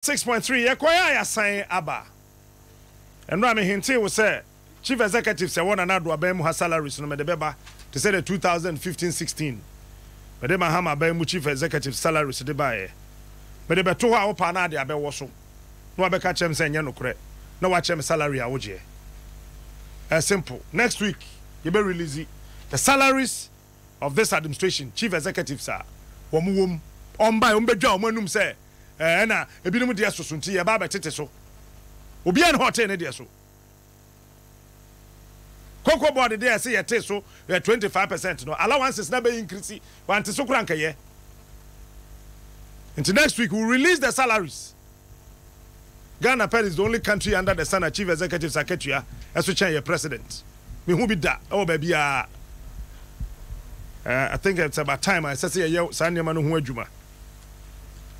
6.3 Yakwaya ya sign aba. And Rami Hinti will say Chief Executive say one another abem has salaries no medebeba to say the 2015-16. Medema hama abem Chief Executive salaries de bae. Medebe to ha opa na de abe woso. No abeka chem say nya no kure. Na wa chem salary a woje. Simple. Next week you be release the salaries of this administration Chief Executive sir. Wom on by umbedwa omanum say na ebinum de asoso nti ye ba betete so obi an hotel ne de so Cocoa board there say ye te so 25% no allowances na be increase want so kranka ye until next week we'll release the salaries. Ghana Pen is the only country under the sun Chief Executive Secretary as we change your president. Me who be that oh baby I think it's about time I say ye sanya manu hu adwuma.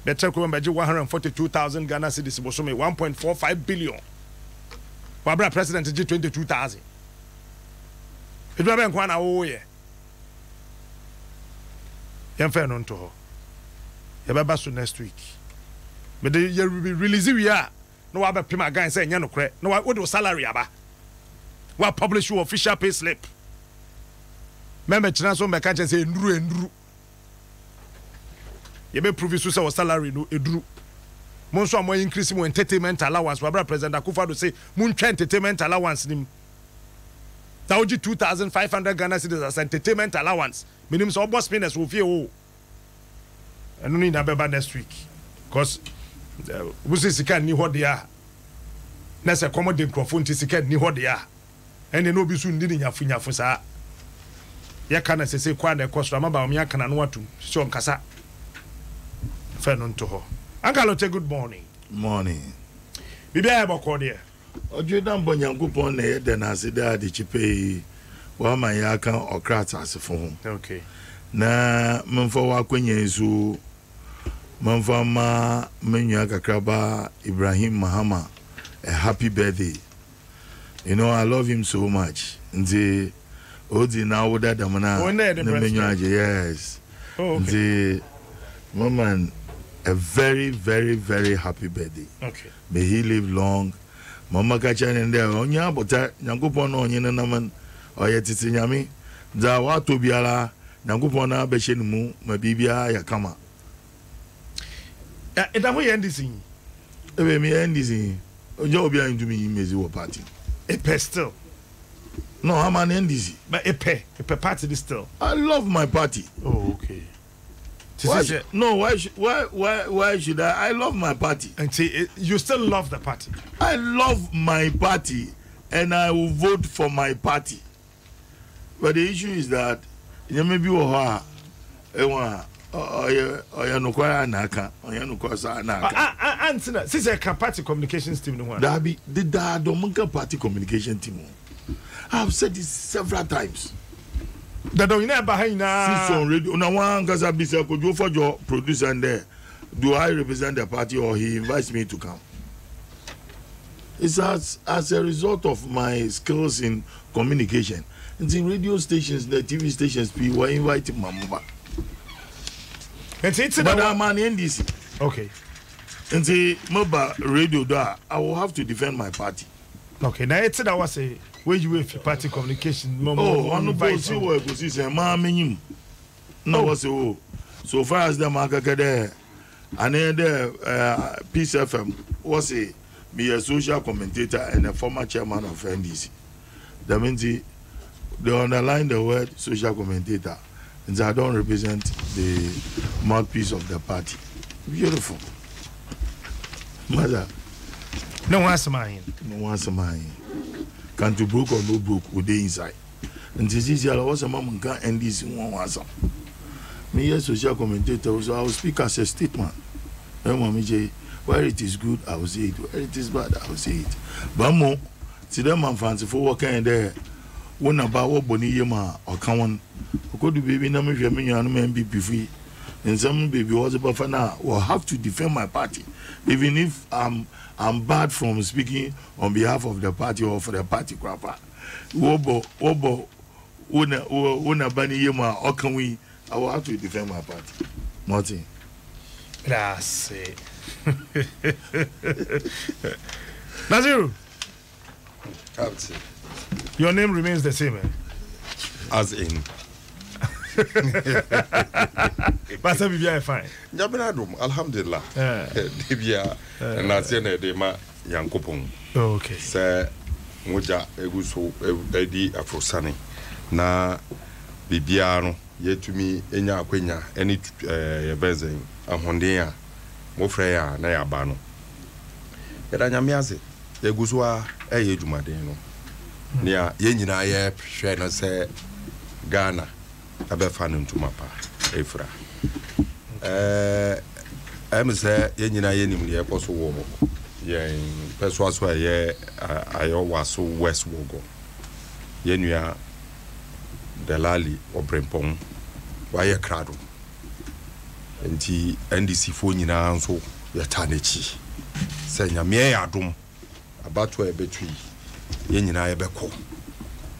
Better come by 142,000 Ghana cedis was 1.45 billion. Wabra president G 22,000. It will be one hour. Yam fair non to her. Yabba so next week. But they will be releasing we are. No other prima guy saying no credit. No what do salary aba. What publish your official pay slip. Remember Chinaso Mechanician say ndru. You be prove so say salary no eduru. Mon so am increase mo entertainment allowance. Wabra President Akufo-Addo say mun twa entertainment allowance nim. That would 2,500 Ghana cedis as entertainment allowance. Minimum so boss spinners will feel oh. And no need na beba next week. Because we say sika ni ho de a. Na say commodity microphone ti sika ni ho de a. And no bi su ndi nyafu saa. Ya kana say kwa na cost am ba o me aka na no atum. So nkasa. Fenon to her. Uncle Ote, good morning. Morning. Bibia boko there. Ojo dan bonyankopon na ye de na ase da de chipe wa man ya kan okrata asefo ho. Okay. Na memfo wa kwanya ezu memfo ma menua kakraba Ibrahim Mahama a happy birthday. You know I love him so much. Nze odi na woda damana na menua aje yes. Oh, okay. Nze Maman, a very, very, very happy birthday. Okay. May he live long. Mama kachan in there. Onya bota nyankopon no onye na man oyetiti nyame. Da wa to biara nyankopon na be hye mu ma bibia ya kama. Da ho end this. Ebe me end this. Ojo obi an ndumi mezi wo party. Epe still. No, I'm an NDC. But epe party still. I love my party. Oh, okay. Why should I? I love my party. And see, you still love the party. I love my party, and I will vote for my party. But the issue is that you may be no Answer. Since a party communications team, no that be the Dominka party communication team. I have said this several times. That don't behind now. On radio. Now one because I be say could you for your producer and there. Do I represent the party or he invites me to come? It's as a result of my skills in communication. And in radio stations, the TV stations, people were inviting my mother. But I'm an NDC. Okay. And say mobile radio da, I will have to defend my party. Okay, now it's that was a where you were for party communication. On the policy work was this a man. No, was so far as the market there, and then the Peace FM was a be a social commentator and a former chairman of NDC. That means they underline the word social commentator, and I don't represent the mouthpiece of the party. Beautiful, mother. No one's mine. No one's mine. Can't you broke or no broke with the inside? And this is your was a mom can end this in one was. Me, as social commentator, so I will speak as a statement. And Mommy J, where it is good, I will say it. Where it is bad, I will say it. But more, see them man fancy for working there. One about what Boniyama or Cowan. Could the baby number if you mean you may be free? And some baby was about for now will have to defend my party, even if I'm bad from speaking on behalf of the party or for the party crapper. Wobo, una bani yema, or can we? I will have to defend my party. Martin. Grazie. Naziru. Captain. Your name remains the same, eh? As in. Pastor Bibia fine. Nyabinadum, alhamdulillah. Dibia, Naziane de ma Yankopon. Okay. Sir Moja Eguso Edi Afrosani. Na Bibiano, yet to me, Enya Quenya, any Bezing, a Hondea, Mofreya, Nayabano. Yadanyamiazi, Eguswa, Jumadeno. Nia Yenina ye share say Ghana abefanum to mapa Efra. I'm say Yenina Yenim ye poso wo. Ye perswaso ye ayo so West Wogo. Yenua Delali Obrempong waye krado. Enti NDC fo nyina nso yatanechi. Say nyame adom abato ebetui yenyina yebeko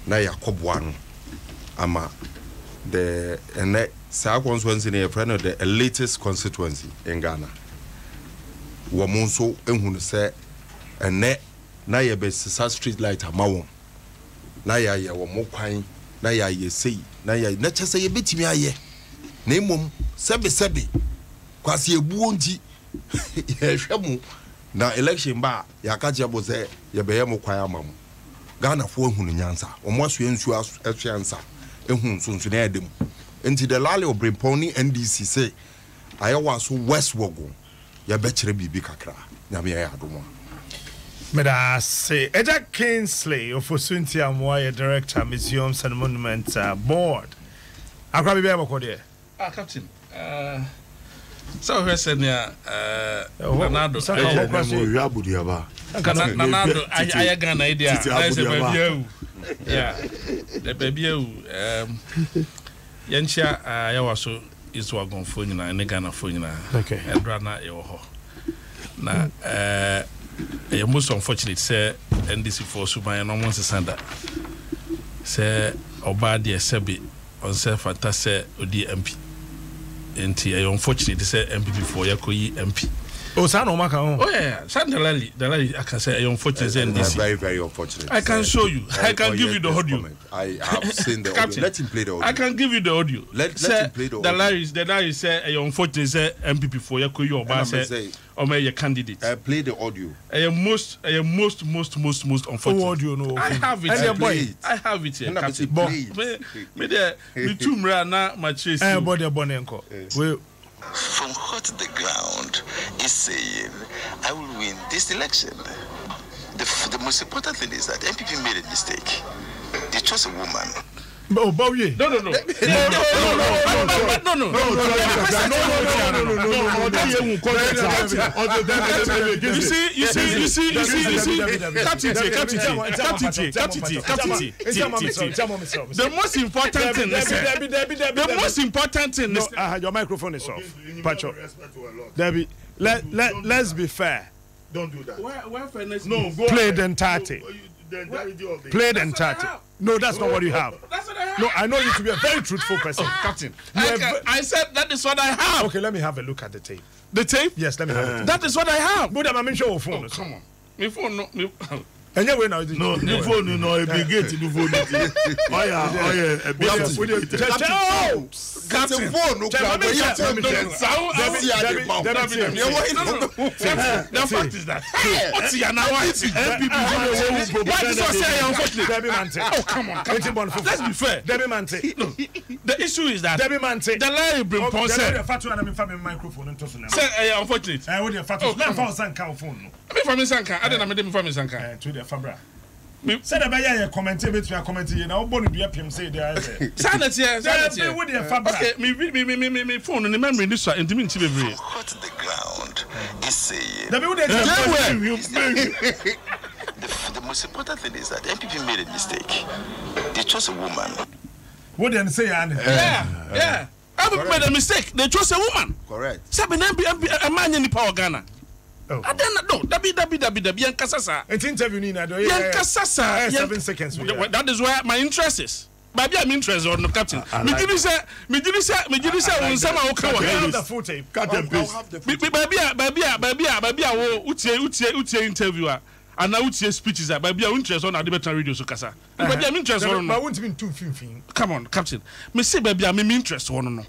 na yakoboa no ama the sa constituency ne friend of the elitist constituency in Ghana wo monso ehunu se ene na yebe sisa street light amawo na ya wo mokwan na ya sei na ya na chese yebetimi aye na emom sebe kwase ebuo nti ye hwemu na election ba yakaje bo se yebeye mokwan amamu Ghana fo ehunu nyansa omoaso ensu afiansa ehun sunsu na edem enti the lale obremponi NDC say ayewa so West Wogo ya bekire bibi kakra nyame ya adomo Meda say Eja Kingsley of Osunti Amwaye Director Museums and Monuments Board akra bibi abakode Captain so we said near Nanado Yabudiaba Nanado I Ghana idea yeah the baby Yancha Yawaso is wagon for you na Ghana for you na okay Edrana Yoho na most unfortunate say NDC for Suban no one sanda say Obadi Sebi on self fantasy odi MP enti unfortunate say MPP for Yakoyi MP. Oh, son, oh yeah, Sandalali, I can say unfortunate NDC. Very, very unfortunate. I can show you. I can give you the audio. I have seen the audio. Let him play the audio. I can give you the audio. Let him play the audio. The Larry say unfortunate say MPP for Yakoyi Oba say or may your candidate. Play the audio. Most unfortunate. Audio no. I have it. I have it here. Me there me two mra na my chase. Body bonenko. From what the ground is saying, I will win this election. The most important thing is that MPP made a mistake. They chose a woman. Oh, Bobby. No. You see. The most important thing. The most important thing is your microphone is off. Pacho. Debbie, let's be fair. Don't do that. Where fairness? No, go play ahead. the entirety. Play the entirety. No, that's not what you have. That's what I have. No, I know you to be a very truthful person. Captain. I said that is what I have. Okay, let me have a look at the tape. The tape? Yes, let me have it. That is what I have. But I'm sure your phone. Come on. My phone, no. Anyway, now no, the phone, no, a big gate, the phone. Oh yeah, a big Captain phone, no, the fact is that. What's your now? What is what say unfortunately? Oh, come on. Let's be fair. The issue is that the Larry Brimpon said unfortunate. I would have phone. From Sanka, I don't know from Sanka. To the Fabra. Said about commenting between commenting, and I'll be up him say there. Sanity, okay, me phone and remember this one, and the what the ground is saying. The most important thing is that MPP made a mistake. They chose a woman. What did say, Anne? Yeah. MPP made a mistake. They chose a woman. Correct. Seven a man in the power Ghana. I don't know. W Yankasasa. It's interview Nina. Yankasasa. 7 seconds. That is where my interest is. baby I'm interested on no captain. Me did say on some have the full tape. Cut and paste. Baby utie interviewer. And now utie speeches that baby I'm interested on the radio so kasa. Baby I'm interested on. I won't even too fin. Come on, captain. Me say baby I'm interested on no.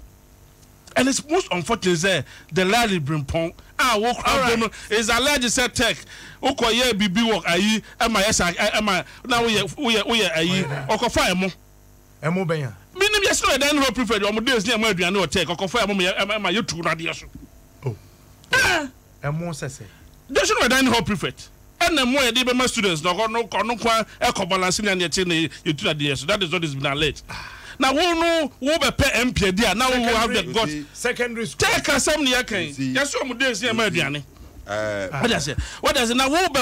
And it's most unfortunate say the Larry Brimpong work out is alleged say tech okoye bibi work ayi ema now we ayi okofa emo benya minim yes no dan ho prefer o mo days ni emo aduane o tech okofa ema yetu na de so emo sese they should dan ho prefer and the more they be my students no kwa e balance ni na che na yetu na de so that is what is been alleged. Now who be pay MP there now who have the got secondary school take some near can yes some days near my aduane what does now who be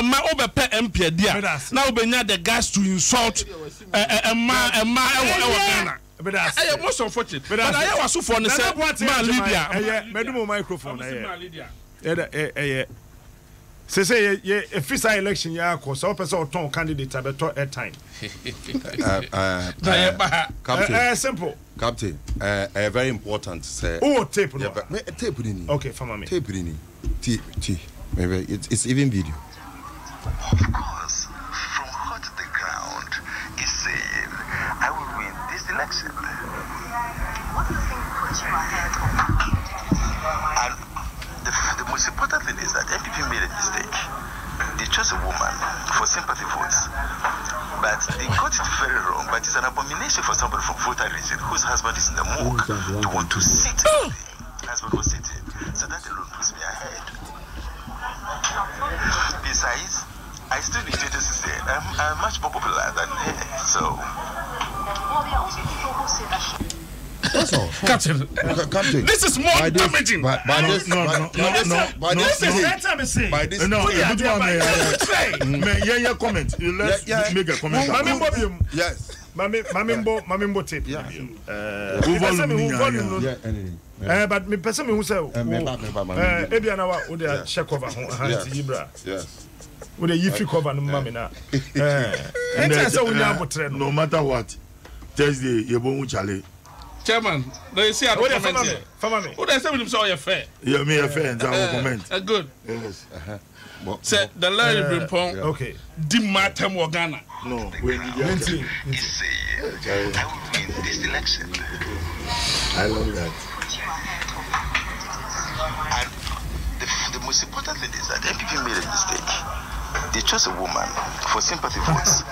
pay MP there now be near the guys to insult Ghana but I most unfortunate but I was so for the man Lydia medumo microphone say a free election ya cause all person ton candidate abeto airtime simple captain very important say tape tape okay for me tape maybe it's even video of course from hot to the ground is saying I will win this election. What do you think put you ahead of the most important thing is that MPP made a mistake. They chose a woman for sympathy votes. But they got it very wrong. But it's an abomination for somebody from Volta region whose husband is in the morgue to want to sit where the husband was sitting. So that alone puts me ahead. Besides, I still need to say I'm much more popular than her. So well, there are also people who say that that's all. Captain, this is more damaging. By this, comment. Let's make a comment. Yes. Mamimbo tape. But me person who say, Ebianawa, would they check over Zibra? Yes. Would they yifi cover no mamina? No matter what, Thursday, you won't challenge. Chairman, they say I don't comment here. Who they say with him so you fair? Yeah, me a fair and I will comment. Good. Yes. Say the Larry Brimpong. Okay. Dimatem Ghana. No, when you get it. I will win this election. I love that. And the most important thing is that MPP made a mistake. They chose a woman for sympathy votes.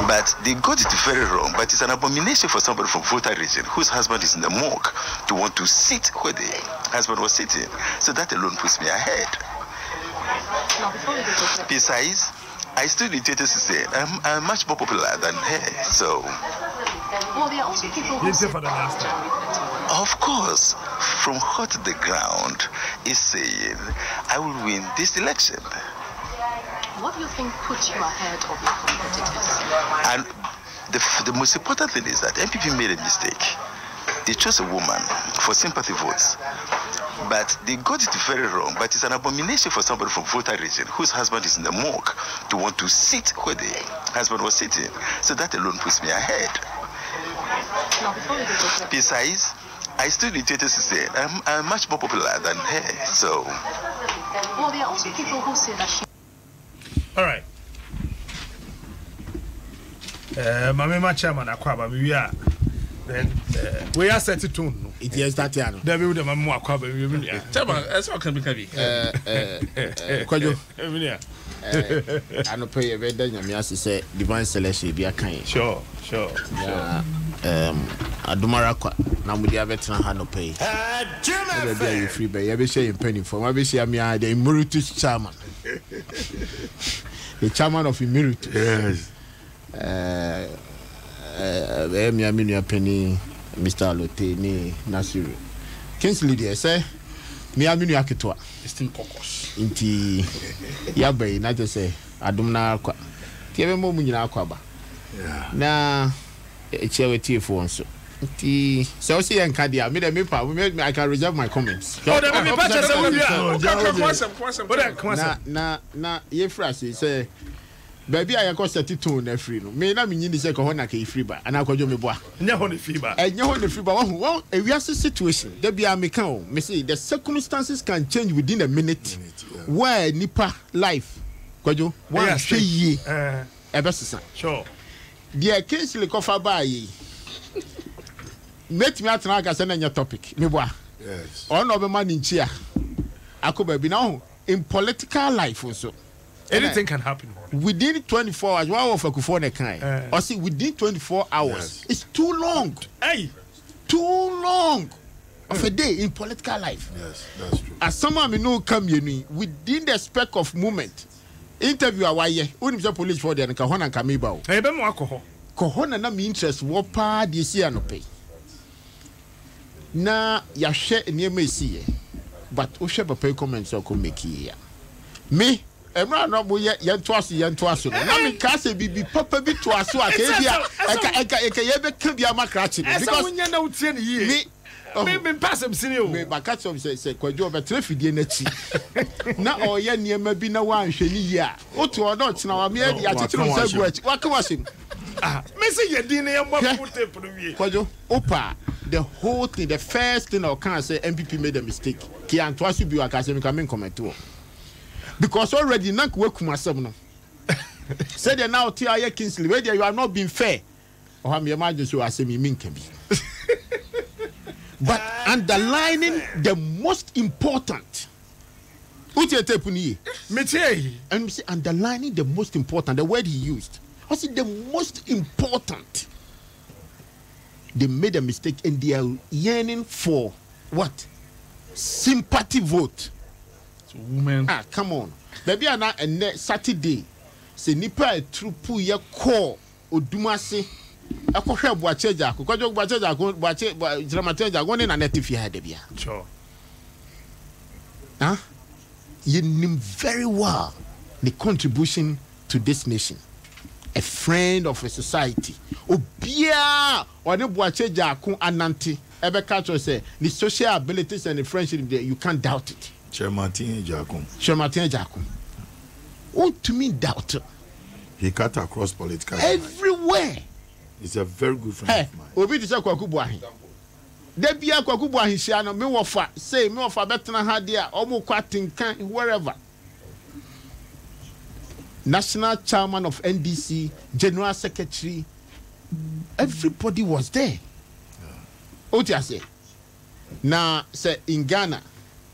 But they got it very wrong. But it's an abomination for somebody from Volta region whose husband is in the morgue to want to sit where the husband was sitting. So that alone puts me ahead. Besides, I still need to say I'm much more popular than her. So well, there are also people who say for the last time. Of course, from hot to the ground is saying I will win this election. What do you think puts you ahead of your competitors? And the most important thing is that MPP made a mistake. They chose a woman for sympathy votes. But they got it very wrong. But it's an abomination for somebody from Volta region whose husband is in the morgue to want to sit where the husband was sitting. So that alone puts me ahead. Besides, I still need to say I'm much more popular than her. So well, there are also people who say that she. All right. Mama chairman akwaba we are then we are set to tune. It is that ya no. There be the mama akwaba we are. Chairman, that's how can be Kwajo. I no pay we dey nyame ase say divine selection bi akan. Sure. Yeah. Adumara kwa na mudi abetena ha no pay. German be free be ya be share penny for ma be share me the emeritus chairman. The chairman of Emeritus. Yes. Me aminu penny Mr. Alote ni Nasiru. Kingsley there say me aminu aketwa. Still caucus. Inti ya bay na just say adumna akwa. Tiebe mo mu nyina akwa ba. Yeah. Na echewe tifo nso. Inti so see enka dia me dem pa I can reserve my comments. Oh, dem me patch say we na ye phrase say baby I go set it to na free no me na me nyini say ko na ka free ba ana akwadwo me boa nya ho ne free ba enya ho ne free ba wo a wiase situation there be American o me say the circumstances can change within a minute where nipa life kwadwo one hwe ebesesa sure the case le kofa ba yi met me atena ka say na nya topic me boa yes ono be man nchia akoba bi na in political life also anything can happen within 24 hours one of Akufo ne kan or see within 24 hours it's too long too long of a day in political life. Yes, that's true. As someone me know come you within the speck of moment interview awaye unim say police for there nka ho na nka me ba o e be mo akoho koho na me interest wo pa de si anope na ya hwe niema esi but o hwe papa comment so ko make ya me emra no bo ye to aso na me ka se bibi papa bi to aso aka bia eka ye be ka bia makrachi because wonya na utie ne yie me pass am sini o me bakachi of say kwadwo be trafidie na chi na o ye niema bi na wan hwe ni yie a o to o no chena wa me ya chichiro say go achi waka washim me say ye din ne mo tape no wie kwadwo opa the whole thing the first thing I can say MPP made a mistake ki antwasu bi waka say me come comment o because already nank wekum asem no said they now tia ye Kingsley where you are not being fair or am imagine so asem mi nka bi but underlining the most important uche tape ni me tie and we say underlining the most important the word he used was it the most important they made a mistake and they are yearning for what sympathy vote. Women. Come on. Baby ana and Saturday. Se nipa e trupu ye call Odumase. Akohwe Boacheja, kokojo Boacheja, Boache Dramateja go na net fi ha de bia. Sure. You know very well the contribution to this nation. A friend of a society. Obia one Boacheja ko ananti. Ebe catch say the social abilities and the friendship there you can't doubt it. Martin Jakum. What to me doubt? He cut across political everywhere. He's a very good friend of mine. Obi ti say Kwaku Buahi. De bia Kwaku Buahi hia no me wofa say me wofa betena ha dia omo kwatinkan wherever. National chairman of NDC, general secretary, everybody was there. What you say? Now say in Ghana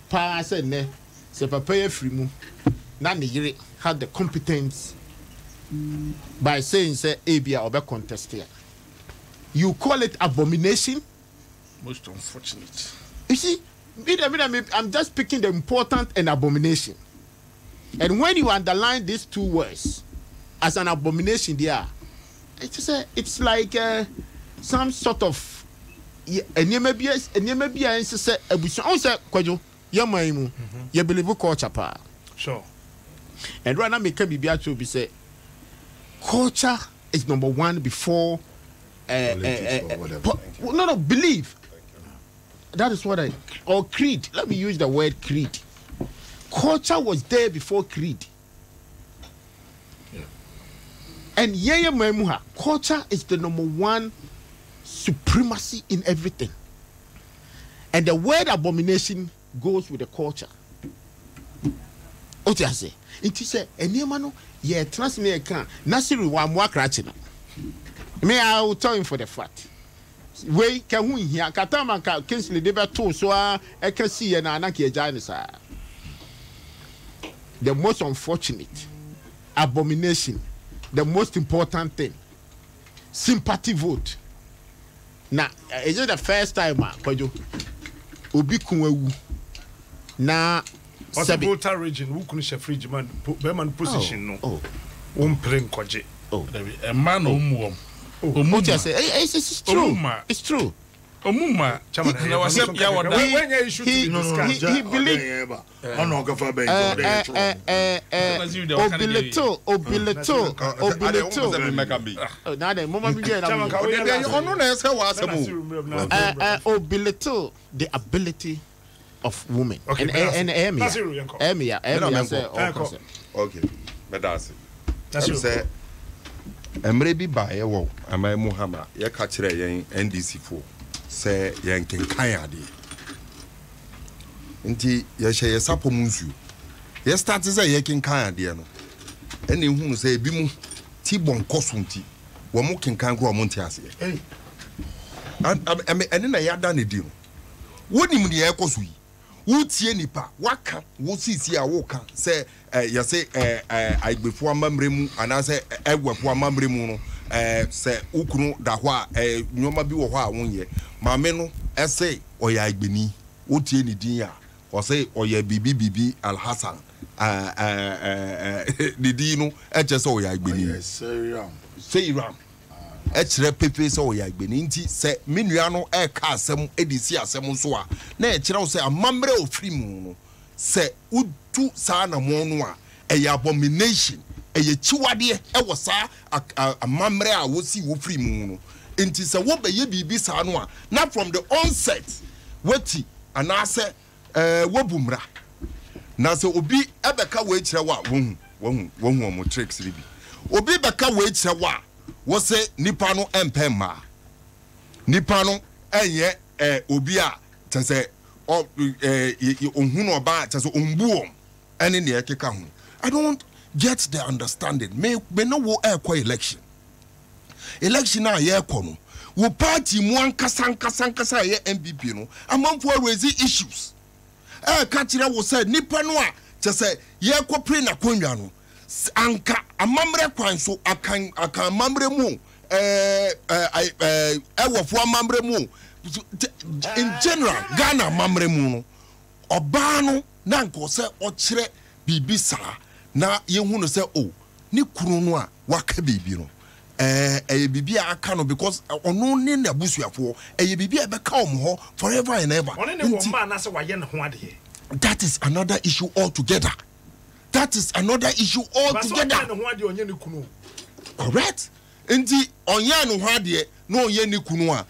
pa said ne se papa ye free mu na ne yire had the competence by saying say abia obe contest here. You call it abomination? Most unfortunate. You see, I'm just picking the important and abomination. And when you underline these two words as an abomination there, it's like some sort of you believe culture pa. Sure. And right now me can be actually say culture is number one before no believe. That is what or creed. Let me use the word creed. Culture was there before creed. Yeah. And culture is the number one supremacy in everything. And the word abomination goes with the culture. What you say? It is a no ye transmit can Nasiru wa mwakrachi no. Me I will tell him for the fact. We can win here. Katama ka Kingsley debe to so e can see na anaki ejani sa. The most unfortunate abomination, the most important thing, sympathy vote. Now, is it the first time, Kwajo? Obi kunwewu. Na Volta region, who couldn't share free man, Berman position no. Playing Kwaje. A man or it's true. It's true. Omuma, he believed. Obilito the ability of women. Okay, and Emia. Okay, but that's it. say emre bi ba ye wo amai muhammad ye ka kire yen NDC fo say yen kenkan ade nti ye hye ye sapo munsu ye start say ye kenkan ade no ene hu say bi mu ti bon kosunti wo mu kenkan ko wo nti ase ene na ya da ne di no wonim ne ye kosu yi wotie nipa waka wo sisi a wo ka say ya say agbefo amamre mu ana say egwefo amamre mu no say ukunu da ho a nyoma bi wo ho a wonye maame no say oya agbeni wotie ni din a o say oya bibi alhasan didi no say oya agbeni say ram ekire pepe say oya agbeni nti say menua no ka asem edisi asem so a na ekire wo say amamre ofiri mu no say utu sa na mo no a abomination chiwade wo sa amamre a wo si wo free mu no enti say wo be ye bibi sa no a na from the onset wati ana say wo bumra na say obi ebeka we kire wa wo mo tricks bi obi beka we kire wa wo say nipa no empema nipa no enye obi a say ohunu oba say ombuom ene ne ekeka ho. I don't get the understanding. Me no wo election na ye no wo party mu ankasa ye MPP no amanfo raise issues ka kire wo say nipa no a say ye pre na konwa no anka amamre kwan so akan amamre mu ewofo amamre mu in general Ghana amamre mu no oba no na nko say o kire bibi sa na yehu no say oh ni kunu no a waka bibi no bibi aka no because ono ne na busuafo bibi e be ka ho forever and ever. That is another issue altogether. Correct. Correct. Nti onye no ho ade no onye ni kunu a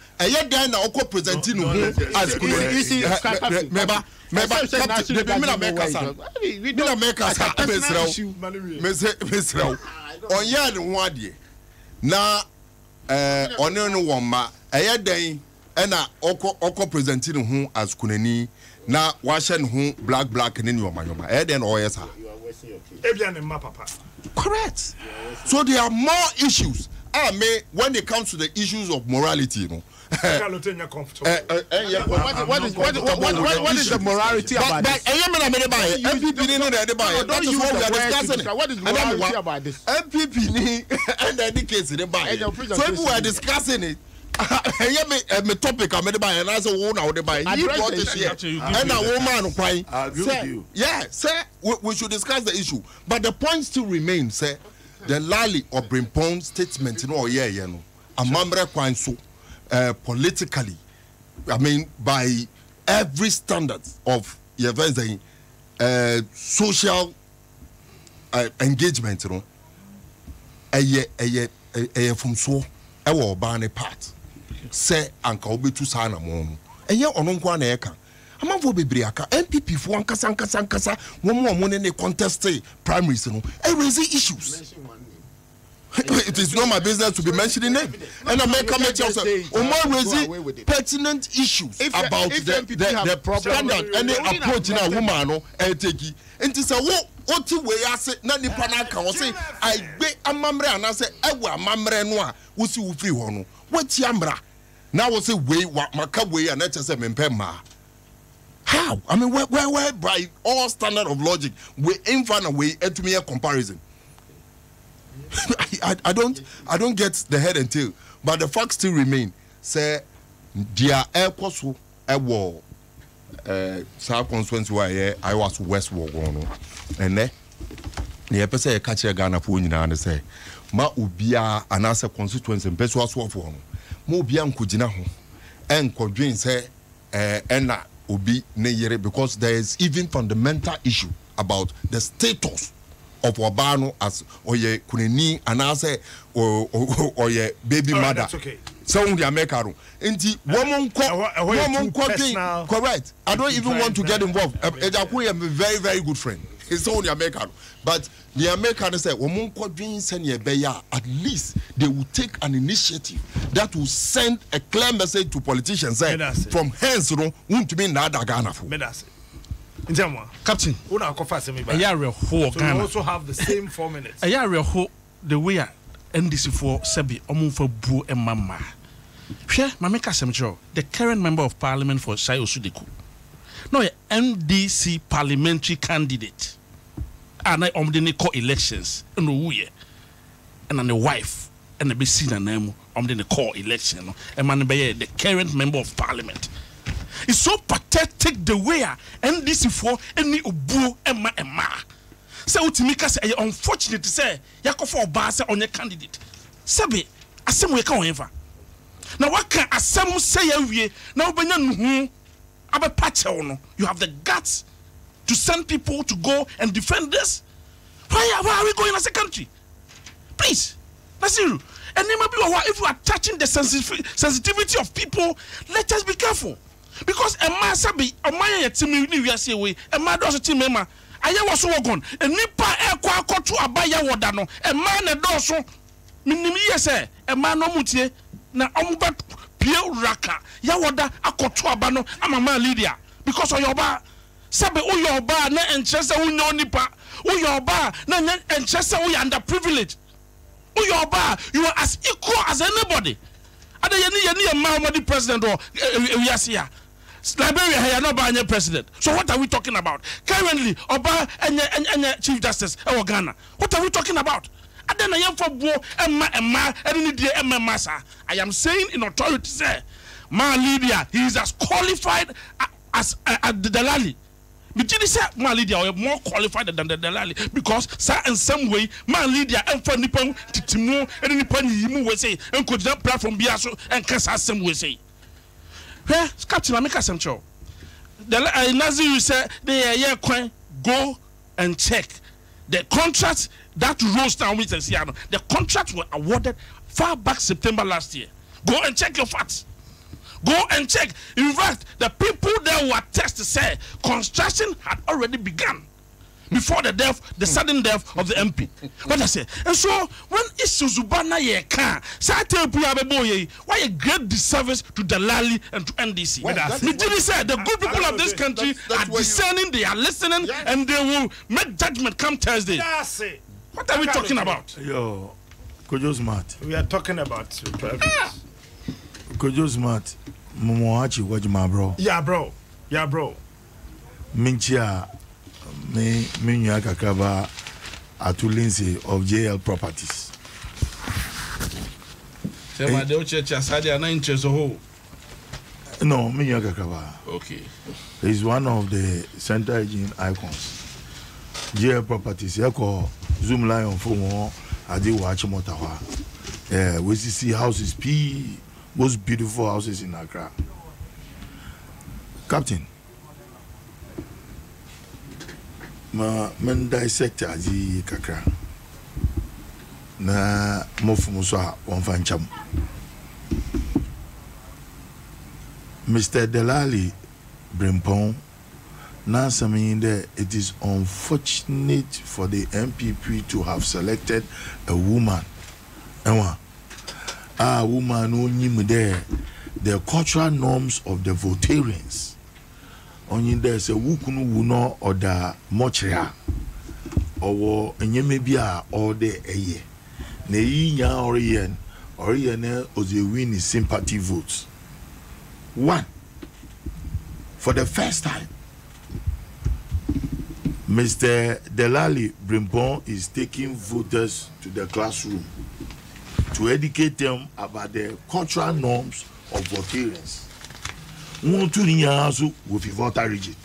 dan na okọ present no ho as kunu. You see meba onye no ho ade na one no woma dan na okọ present no ho as kunani na wa hye no ho black ne nyoma dan na oyesa. Correct. So there are more issues. When it comes to the issues of morality, you know. What is the morality about this? That is what we are discussing. What is morality about this? MPP and the case in the buy. So if we are discussing it, me topic I made by and as a woman out the buy. He brought this here and a woman crying. Yeah, sir, we should discuss the issue. But the point still remains, sir. The Lali or Brimpon statement, you know, a mamre kwanso politically, I mean, by every standard of social engagement, you know, a from so a bane part. Say, Uncle Obi to Sana Mom. And yet, on one eka. A man for Bibriaka, MPP for one Kasa, one more money in a contest primaries, you know, and raise issues. It is not my business to be mentioning name. And I make comment also raise pertinent issues about the standard and the approach in a woman and take it. And to say, what way I say, Nani Panaka or say, I be a mamre and I say, Ewa mamre noa, who see free one. What's Yambra? Now I say, way what Macaway and that's a Mempema. How? I mean, where by all standard of logic, we aim for a way to me a comparison. I don't get the head and tail, but the facts still remain. Say, dear air coso a war, South constituency where I was West War one, and the episode catch a Ghana for you and say, Ma ubia anasa constituency and Peswa Swap one, Mo bian kujinaho, and Quadrin say, Enna ubi neyere because there is even fundamental issue about the status of Wabano as oye kuneni anase oye baby mother. That's okay. So the American. Inti woman correct. I don't even want to get involved. Ejaku is a very, very good friend. it's only American. But the Americans say, at least they will take an initiative that will send a clear message to politicians. From hence, you know, won't be nada Ghana. Captain, you also have the same 4 minutes. The way NDC for Sebi Omunfo Bu and Mama. The current member of parliament for Shai Osudeku. No, NDC parliamentary candidate. And I co elections. And the wife. And the BC and them the co election. And man the current member of parliament. It's so pathetic the way NDC for any Ubu Emma. Say Utimika say unfortunate to say Yakofo Obasa on your candidate. Sabi, asem we can ever. Now what can asem say we now benya abe patch no. You have the guts to send people to go and defend this? Why are we going as a country? Please. Nasiru. And if you are touching the sensitivity of people, let us be careful. Because a man sabi a man yetimi ni wiase we a man do so timema aye waso wogon enipa ekwa akoto abaya woda no e man na do so minim yese e man no mutie na omuba pie raka ya woda akoto aba no amama Lydia because oyoba sabe oyoba na enchese unyo nipa oyoba na enchese we under privilege oyoba you are as equal as anybody ada yeni man president or wiase ya Liberia has not been president. So what are we talking about? Currently, Oba and Chief Justice of Ghana. What are we talking about? I am saying in authority, sir, Man Lydia, he is as qualified as the Delali. But you say Man Lydia are more qualified than the Delali because, sir, in some way, Man Lydia and for Nippon Titimu and Nippon Yimu will say, and could not platform Biaso and Kassam will say. Hey, Captain, I make a some show. The Nazi said they go and check the contract that rose down with Siano. The contracts were awarded far back September last year. Go and check your facts. Go and check. In fact, the people there were tested say construction had already begun before the sudden death of the MP. What I say? And so when Isuzubana ye can say why a great disservice to Delali and to NDC. Mitini said the good people of this country are discerning, they are listening, and they will make judgment come Thursday. What are we talking about? Yo, Kojo Smart. We are talking about Kojo Smart. Momoachi wajima bro. Yeah, bro. Minchia me Minya Kakaba Atulinsi of JL Properties. No, Minya Kakaba. Okay. He's one of the Central Asian icons. JL Properties. Yako Zoom Lion for more. I did watch Motawa. We see houses, most beautiful houses in Accra. Captain. Men dissect aji kakra na mofumuso a wonfancham Mr. Delali Brimpon now saying that it is unfortunate for the MPP to have selected a woman a woman who knew there the cultural norms of the Voltarians. Only there's a wukunu wuno or the mochria or nyemebia or the eye. Neinya orien or the win is sympathy votes. One, for the first time, Mr. Delali Brimpon is taking voters to the classroom to educate them about the cultural norms of Voltarians. One to the answer with the voter region.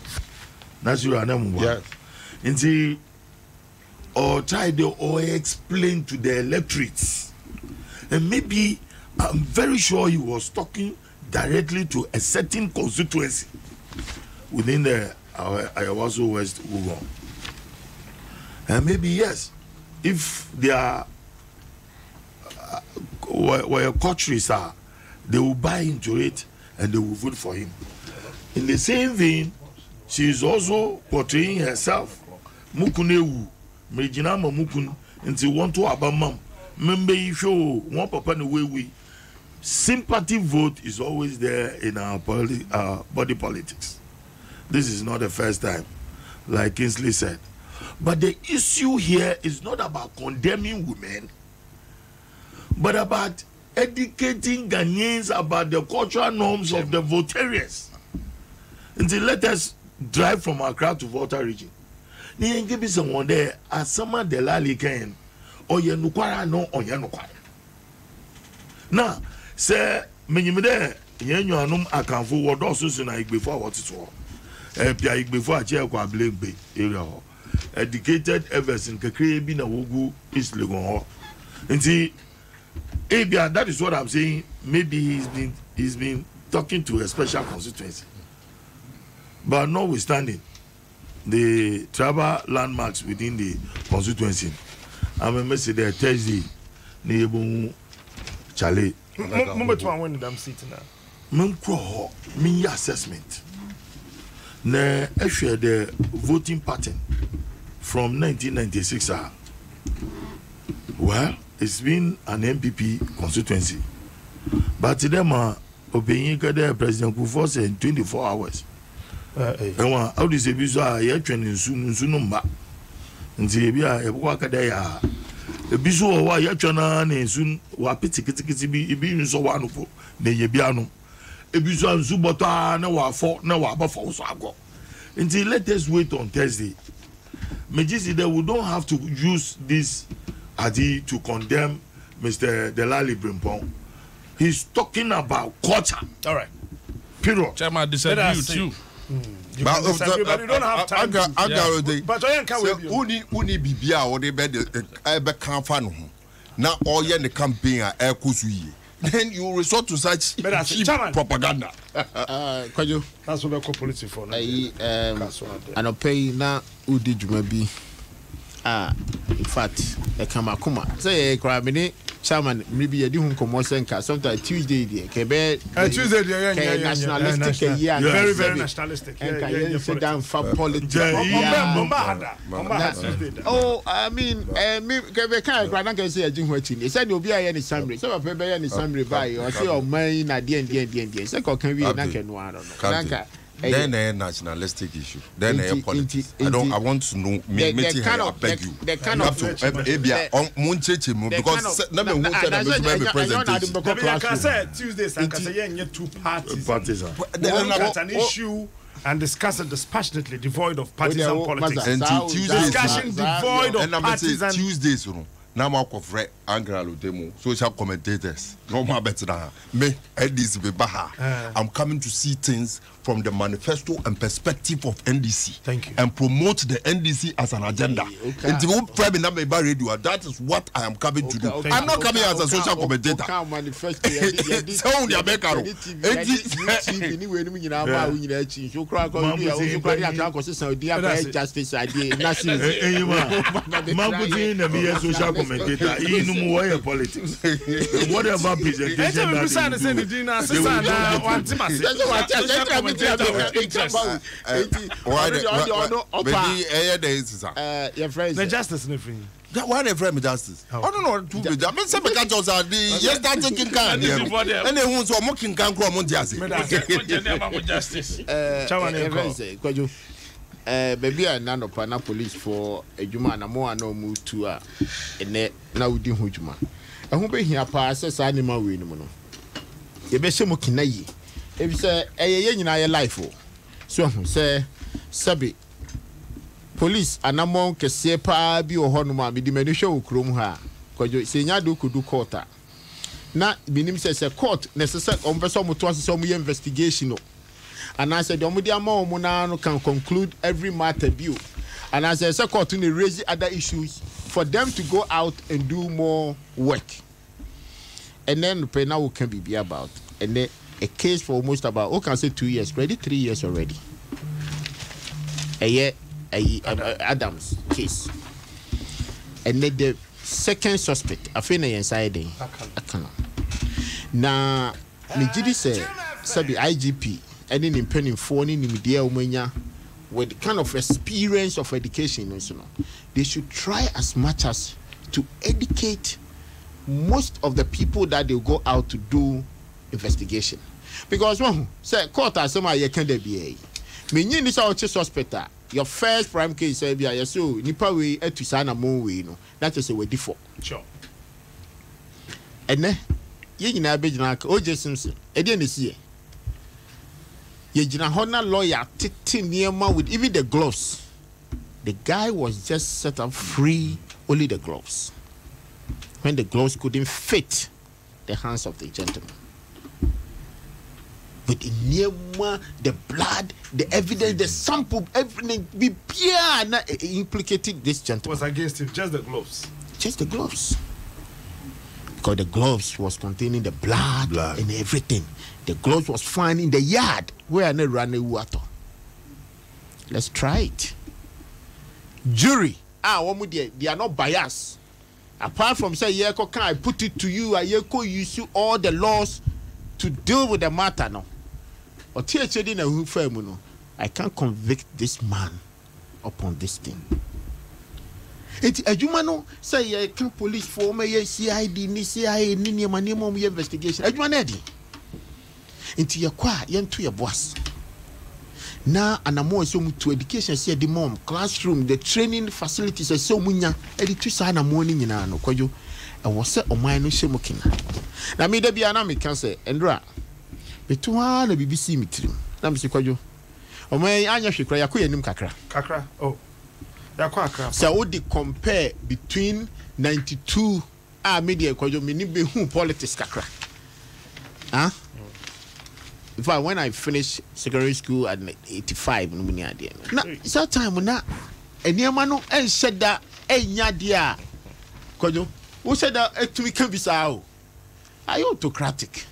That's your name. Yes. Or try to explain to the electorates. And maybe I'm very sure he was talking directly to a certain constituency within the Ayawaso West Wugon. And maybe yes, if they are where countries are, they will buy into it and they will vote for him. In the same vein, she is also portraying herself Mukunewu, Mejinama Mukun, until one to Abamam. Member, you show one papa the way we sympathy vote is always there in our body politics. This is not the first time, like Kingsley said. But the issue here is not about condemning women, but about educating Ghanaians about the cultural norms of the votarians. Until let us drive from Accra to Volta region. Ni give me someone there as someone the Lali can or ye nukwara no or ye nukwara. Now, say menyimde ye nwanum akanfo wodo so na igbefo awoteto. Pia igbefo a che kwa Blake area ho. Educated everson kakre bi na wogu East Legon ho. Nti Abia, that is what I'm saying. Maybe he's been talking to a special constituency. But notwithstanding the tribal landmarks within the constituency, I'm a message there Thursday, Nebu Chale. Number 2 when I'm sitting now. Munkro me assessment. Na actually the voting pattern from 1996 well, it's been an MPP constituency. But today ma obeying the President Kufuor said 24 hours. How do you say you training soon ba? Nti bia e kwa kada ya. E biso wa ya twana na soon wa pitikiti bi ibi nso wa no po na ye bia no. E biso ansu bota na wa fo na wa ba fo so ago. Nti let us wait on Thursday. Majisi that we don't have to use this Adi to condemn Mr. Delali Brimpong. He's talking about culture. All right. Period. Chairman, disagree too. But you don't have time. But I can't wait. Uni bibia or the bed ebe can fan now all the campaign air kusuyi. Then you resort to such cheap propaganda. Kwajo, that's what we call politics for. And pay na udi jumabi. In fact, a kamakuma. Say, Crabini, Chairman, maybe a different commotion. Sometimes Tuesday, Quebec, Tuesday, nationalistic, very, very nationalistic. Sit down for politics. Oh, I mean, Quebec, I can say a Jim Watching. He said you'll be any summary. So, a paper any summary by or say, oh, mine, I didn't. Second, can we not? Then a nationalistic issue. Then a politics. I want to know. I beg you. The kind of because never want to be presentation. I can say Tuesdays. I can say you two parties. That's an issue. And discuss it dispassionately, devoid of partisan politics. And discussion devoid of partisan. Tuesdays, now I'm of red Anglo demo, social commentators. No more better than me. I'm coming to see things from the manifesto and perspective of NDC. Thank you. And promote the NDC as an agenda. And radio. That is what I am coming to do. I'm not coming as a social commentator. Commentator, politics. Whatever presentation the justice why they frame justice? I don't know. I mean, some catchers are the yesterday taking can. And they want to mocking can come on justice. Baby, I know Pana police for a Juma and more no move to a net now with the Hujuma. I hope here passes animal winning. You be some kinayi. If say a yen I life for so say Sabi police and among Kesepa be or Honoma be the show chrome her. Because you say Yadu could do quarter. Now, Binim says a court necessary on vessel to some investigation. And I said, Omudiamo Munano can conclude every matter due. And as I said, court to raise other issues for them to go out and do more work. And then now can be about. And then a case for almost about, can say 2 years, ready 3 years already. A year, Adams case. And then the second suspect, I think inside there. Now, Nijidi said, Sabi IGP. Any impending phone in media umenya with the kind of experience of education, you know, they should try as much as to educate most of the people that they go out to do investigation. Because one say court as some you can be me ni this hospital your first prime case say be ya so nipa we etu sana mo we no that is a we default sure ene ye nyina be gina ka OJ Simpson e dey na sie ye gina hona lawyer tete niema with even the gloves. The guy was just set up free, only the gloves, when the gloves couldn't fit the hands of the gentleman. With the niema, the blood, the evidence, the sample, everything be implicated this gentleman. Was against him, just the gloves. Just the gloves. Because the gloves was containing the blood and everything. The gloves was found in the yard where I ran a water. Let's try it. Jury, they are not biased. Apart from say, can I put it to you, I use all the laws to deal with the matter now. Or I can't convict this man upon this thing. It's a human say can police for me CID ni CIA ni manimo investigation. A human edi. Into your kwa to your boss. Now and a more so to education see the mom classroom the training facilities are so munya edi tu sa na morning nyina no kwajo e wo se o man no shemokin. Na me da bia na me kan say endra betu ha na BBC mitrim na me se kwajo o man anya hwekra yakoya nim kakra oh yakwa so wo dey compare between 92 media kwajo me ni be hu politics kakra in fact, when I finished secondary school at 85, now it's that time na eniamano en said that enya dia kwajo who said that to me can be sao are you autocratic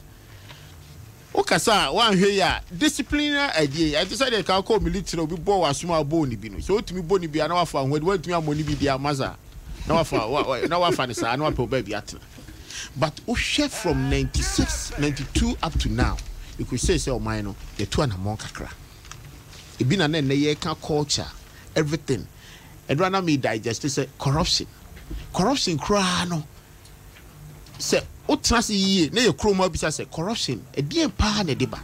okasa wan hwe ya disciplinary idea I decided ka call military obi bo wasuma bo ni bi no so otumi bo ni bi na wafa hwe watumi amoni bi dia maza na wafa ni sa na wafa ba bi atena but o chef from 96 92 up to now you could say oh my no the two and among kakra e bi na na ye ka culture everything and rana me digest say corruption kra no say o trust ye na ye kroma bi say corruption e dey pa na deba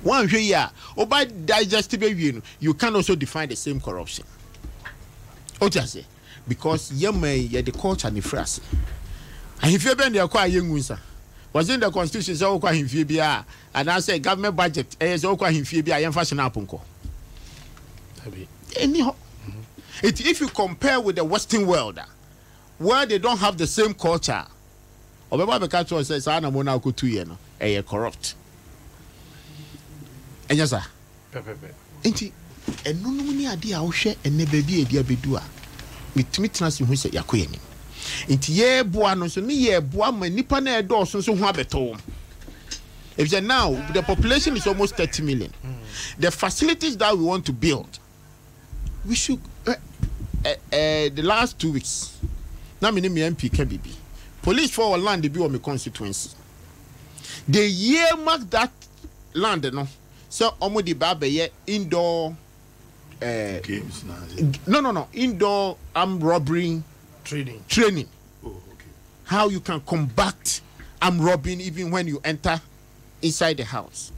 one hwe ya o by digest be wi no you can also define the same corruption o just say because ye the culture ni phrase and if you bend the kwa yengunsa was in the constitution so kwa himfie bia and I say government budget so kwa himfie bia yemfa hye na aponko anyhow if you compare with the western world where they don't have the same culture obeba be catch us say na mo na akotu ye no corrupt enya sa enti enunum ni ade a wo hwe ene ba bi edi abedu a mitimi transi hu se yakoye ni inti ye boa no so ni ye boa ma nipa na edo so ho abeto if you now the population is almost 30 million the facilities that we want to build we should the last 2 weeks na me MP KBB police for land be on my constituency the year mark that land no so omo di ba be indoor games no indoor armed robbery training. Oh, okay. How you can combat armed robbing even when you enter inside the house.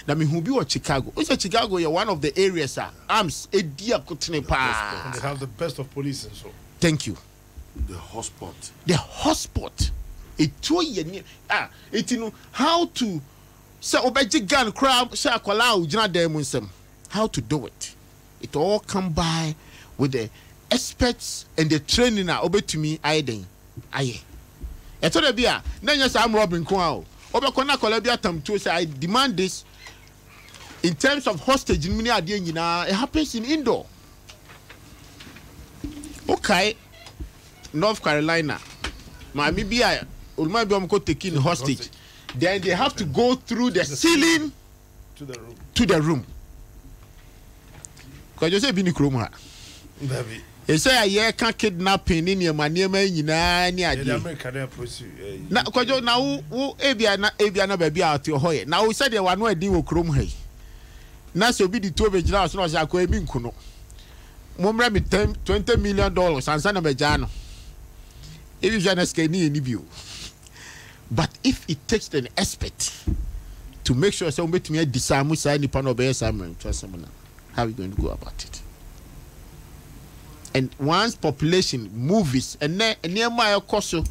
Now, me who be what Chicago. Also, Chicago, you're one of the areas arms a dear kutnepa. And they have the best of police and so. Thank you. The hotspot. It you know how to say obeji gun crab say akwala ujina dem nsem. How to do it. It all come by with the experts and the training are obetumi aiden aye eto de bia na nya sam robin ko a obekona kola bia tamto say I demand this in terms of hostage mini ade nyina it happens in indoor. Okay, North Carolina Miami bia ulma bi omko taking hostage then they have to go through the ceiling to the room ko je say bi ni kromu ha baby. They say I can't kidnapping in your money, na ni adi. Na kwajo na u ebia na baby out your hoye. Now we said there were no edi wo krom hey. na so bi di to be jina so no say akọ emi nkuno momra me $20 million ansa na beja no if you just can ni bio. But if it takes an expert to make sure say we betumi disamu say nipa no be assignment to assemble, how are we going to go about it? And once population movies and nearby koso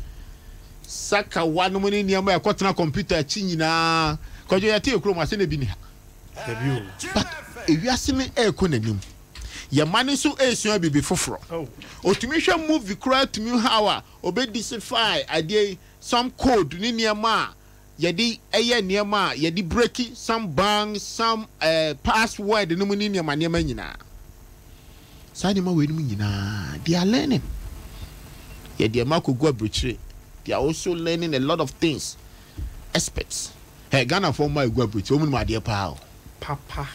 saka one money nearby kwatena computer chi nyina ko je yati ekro ma se na bi ni but if you are seeing ekonanim your money so esun bibi foforo otumi hwe movie cry to me how obe decipher ade some code ni nearma yedi eye nearma yedi break some bank some password no mu ni nearma nyina Sanima we nyina they are learning. Yeah, they are they are also learning a lot of things. Experts. Hey, Ghana for my my dear pal. Papa.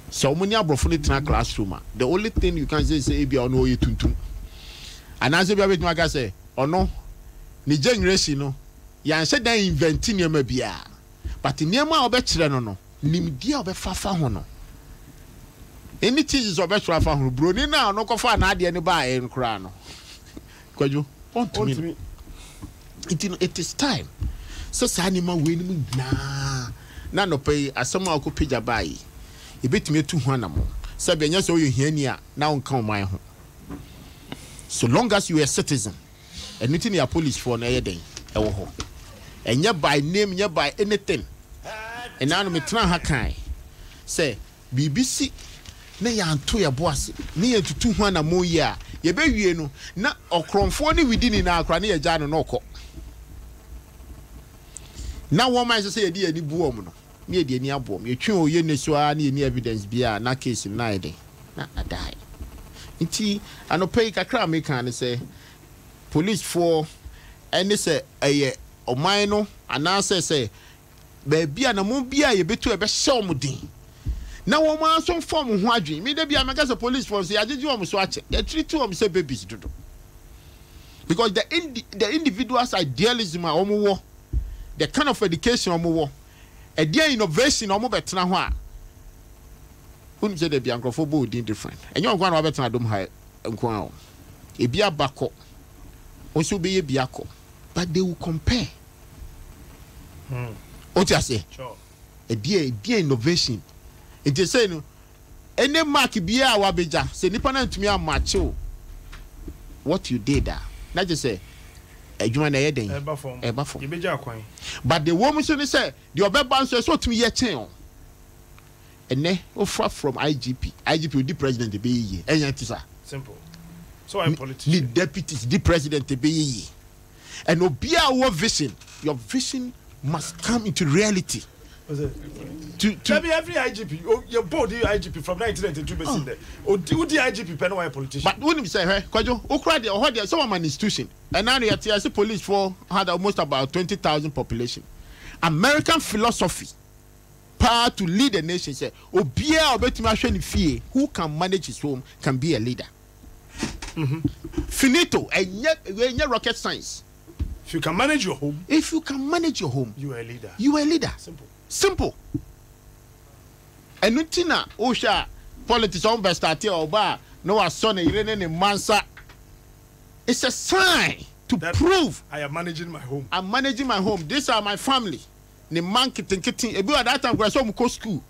So many abrofo in a classroom. The only thing you can say is ebi ono ye tuntum. And as ebi abet maka say, ono ni generation no, ya nse dan invent niema bia. But niema obe kire no no, nimdia obe fafa ho no. Any teachers of extra for Bruni now, no coffee and idea any buy in crown. Could you want to me? It is time. So, Sanima win na no pay as some could pay a buy. You bit me 200 more. Sabian, so you hear near now come my home. So long as you are a citizen and meeting your police for another day, and you by name, you buy anything. And now me try hakai say BBC. Na ya anto ya boase na ya tutu ho na mo yi a ye be wie no na okronfo ni within na akra na ya ja no na okọ na wo man say ye di ani buo mu no na ye di ani abo ye twen oye ne so a na ye ni evidence bia na case na ide na adai nti anopai kakra me kan say police for any say eye oman no ana say be bia na mo bia ye betu e be hye omudin. Now, woman, some form ofwadging. Me, there be a magazine police force. I did you almost watch it. You treat two of them say babies to do. Because the individual's idealism, the kind of education, a dear innovation, almost better than what. Who say they be uncrophobia different? And you're going to better than high and crown. A be a backo, also be a biako, but they will compare. What you say? Sure. A dear innovation. It is saying, any mark be a wabeja, say Nippon to me a macho. What you did there, not just say, a join a heading, a buffon. But the woman should say, the other bouncer so to me a chain. And ne, offer from IGP, the president to be a simple. So I'm politician. The deputies, the president to be and obey our vision. Your vision must come into reality. To every IGP, your body IGP from 1992 there. Or do the IGP pen why politician? But wouldn't you say, hey, Kwajo, Ukraine or there some an institution, and now the TIC police for had almost about 20,000 population. American philosophy, power to lead a nation. Say, Obia or better fear who can manage his home can be a leader. Finito, and yet rocket science. If you can manage your home, you are a leader. You are a leader. Simple. And Nutina, Osha, politics on best at your bar, no, son, Irene Mansa. It's a sign to prove I am managing my home. I'm managing my home. These are my family. The man kitting, a bit at that time, where some go school.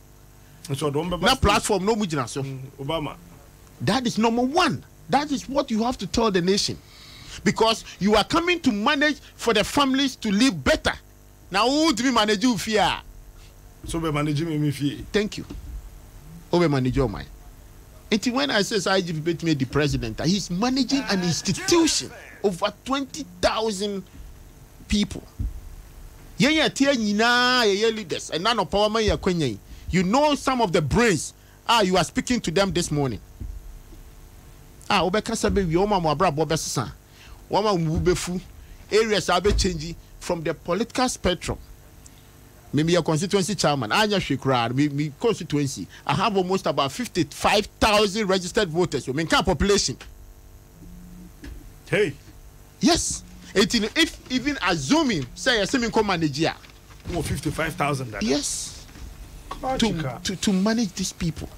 No platform, no mujina. So, Obama. That is number one. That is what you have to tell the nation. Because you are coming to manage for the families to live better. Now, who do we manage you fear? So we manage me fear. Thank you. Over manage your mind. And when I say IGP made the president, he's managing an institution over 20,000 people. Yeah, leaders, and none of power man. You know some of the brains. You are speaking to them this morning. Obeka baby, Oma Mabra Bobesa. Wama Mubefu. Areas are changing from the political spectrum. Maybe your constituency chairman, Anya Shikra, me constituency. I have almost about 55,000 registered voters. So, main population. Hey. Yes. If even assuming, say, a semi-com manager. 55,000. Yes. to manage these people.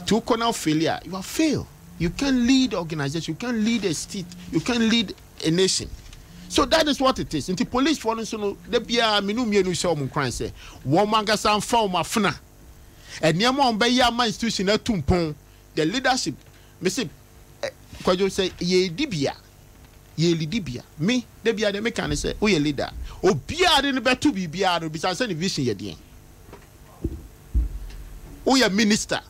To corner failure, you have failed. You can't lead organization, you can't lead a state, you can't lead a nation. So that is what it is. In the police, for instance, the Bia Minum show crime say, Womangasan form of fna. And Yamon Bayama institution at Tumpon, the leadership, Missy, could you say, ye dibia, ye lidibia, me, the Bia the mechanic say, oh, ye leader, oh, Bia didn't bet to be Bia, besides any vision ye. Oh, ye minister,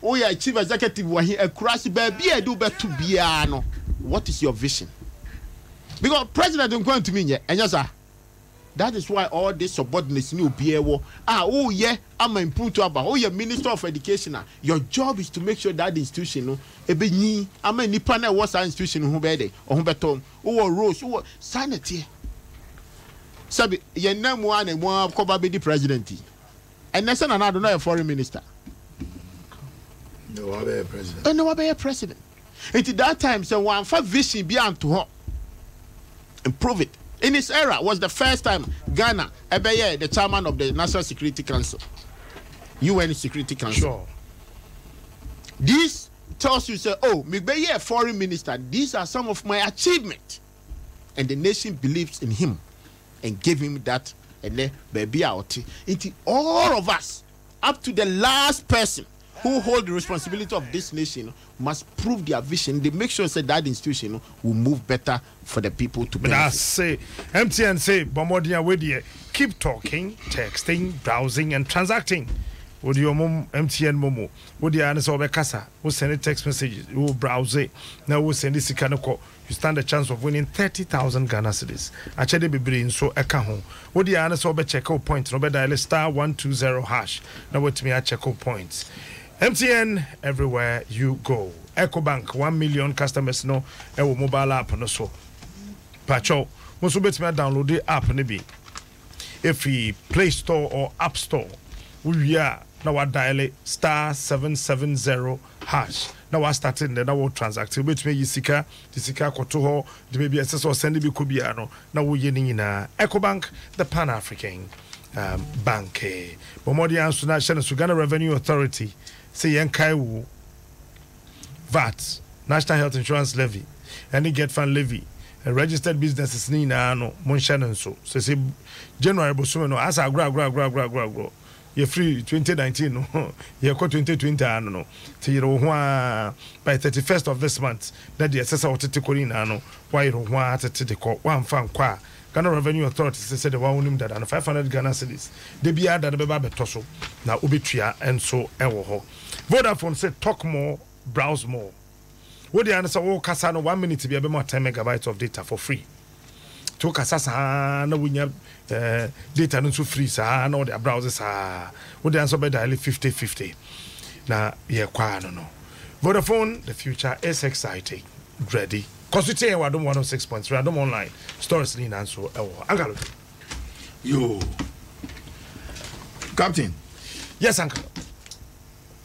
oh, ye chief executive, where he a crash baby, I do bet to Biano. What is your vision? Because president don't come to me yet, and yes, sir. That is why all this subordinates new PAO. Oh yeah, I'm improved to about. Oh yeah, Minister of Education. Your job is to make sure that institution, ebeni, I'm a Nipana was an institution who bede or who betom, oh Rose, oh sanity. Sabi, ye name one and one cover be the president. And next I don't know a foreign minister. No, I'll be a president. No, I'll be a president. At that time, so one for vision beyond to her. Improve it. In this era was the first time Ghana Ebeye, the chairman of the National Security Council, UN Security Council. Sure. This tells you, say, oh, me be a foreign minister. These are some of my achievements, and the nation believes in him and gave him that. And then baby out. Into all of us, up to the last person who hold the responsibility of this nation, must prove their vision. They make sure that institution will move better for the people to benefit. But I say, MTN say, Bomodia Wedie, keep talking, texting, browsing, and transacting. Would your mom, MTN Momo, would the answer of a casa, will send a text message, you will browse it. Now we'll send this Ikanoko. You stand a chance of winning 30,000 Ghana cedis. Actually, be bringing so a cajon. Would the answer of a check out point, no better dial star 120 hash. Now, what me a check out points. MTN everywhere you go. EcoBank 1 million customers no ewo mobile app no so. Pacho, most bet me download the app ne bi. If we Play Store or App Store, we are now dial star 770 hash. Now we starting the now transact. Bet me yisika, yisika koto ho, the baby assessor send bi kubiano. Now we yeni na EcoBank, the Pan African bank. Bomodi answer na Ghana Revenue Authority. Say Yankaiwu VAT, National Health Insurance Levy, any get fund levy, and registered businesses Nina no Monshan and so. So say January Bosuno as I grow. You're free 2019, no, you're 2020, I don't know. Till you by 31st of this month, that the assessor of Titicorina, no, why you don't want to call one fan qua. Ghana Revenue Authority said the one that and 500 Ghana cedis. They be at the baby tosso. Now Ubitria and so ewo. Vodafone said talk more, browse more. What the answer? Oh, Casano 1 minute to be able more 10 megabytes of data for free. To Casasa, no, we have data no free, sir. No, their browsers are. What the answer by daily 50-50. Now, yeah, quite no. Vodafone, the future is exciting. Ready. Because you say I don't 106.3, I don't online. Stories lean and so. Uncle. Yo. Captain. Yes, Uncle.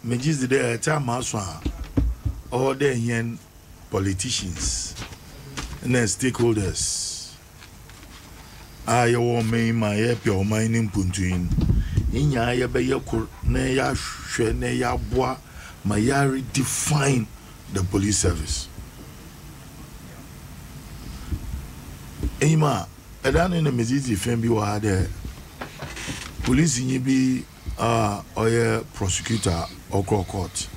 Me just the time all the young politicians and then stakeholders. I want me my happy or mining puntuin. In ya be ya kur ne ya shwe ne ya boa my ya redefine the police service. Ema, edan in the Mezizi Fembi wa there. Police in be or prosecutor or court.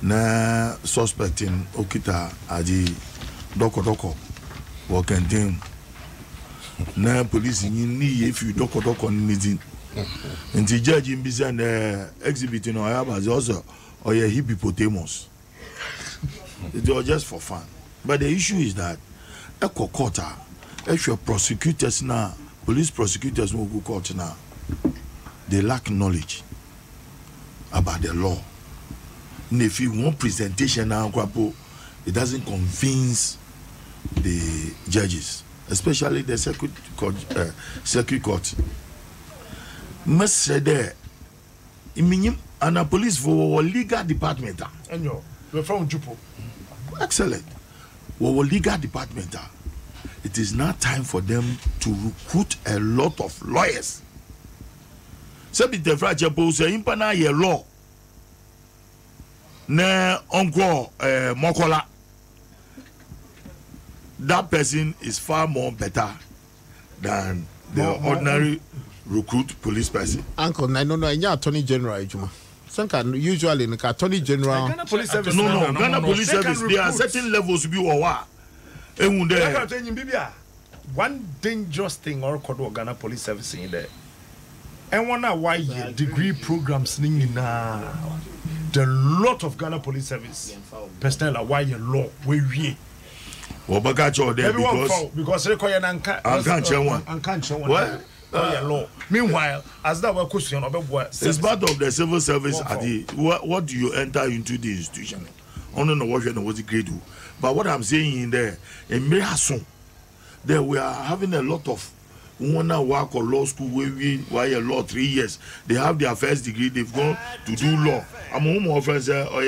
Na suspecting Okita Aji Doko working team. Na police in ni if you Doko meeting. And the judge in Bizan exhibiting or have also or hippopotamus. It was just for fun. But the issue is that a court, actual prosecutors now, police prosecutors who go court now, they lack knowledge about the law. And if you want presentation now, it doesn't convince the judges, especially the circuit court. Must say there, and a police for legal department. And we're from Jupo. Excellent. Our legal department, it is now time for them to recruit a lot of lawyers. se bi te fra chepo se impa na ye law na onko Mokola, that person is far more better than the ordinary recruit police person. Uncle, I don't know, I'm Attorney General, Juma. Usually in the Attorney General. Ghana Police Service. No, Ghana Police Service, there are certain levels be or what. One dangerous thing or called Ghana Police Service in there. And one why degree programs now. The lot of Ghana Police Service personnel are why you law we. There because they call you can't one. Law. Meanwhile, as that were question it's part of the civil service. What do you enter into the institution? I don't know what was the grade. But what I'm saying in there, in Mehason, there we are having a lot of one work or law school why a law 3 years. They have their first degree, they've gone to do law. I'm home offense or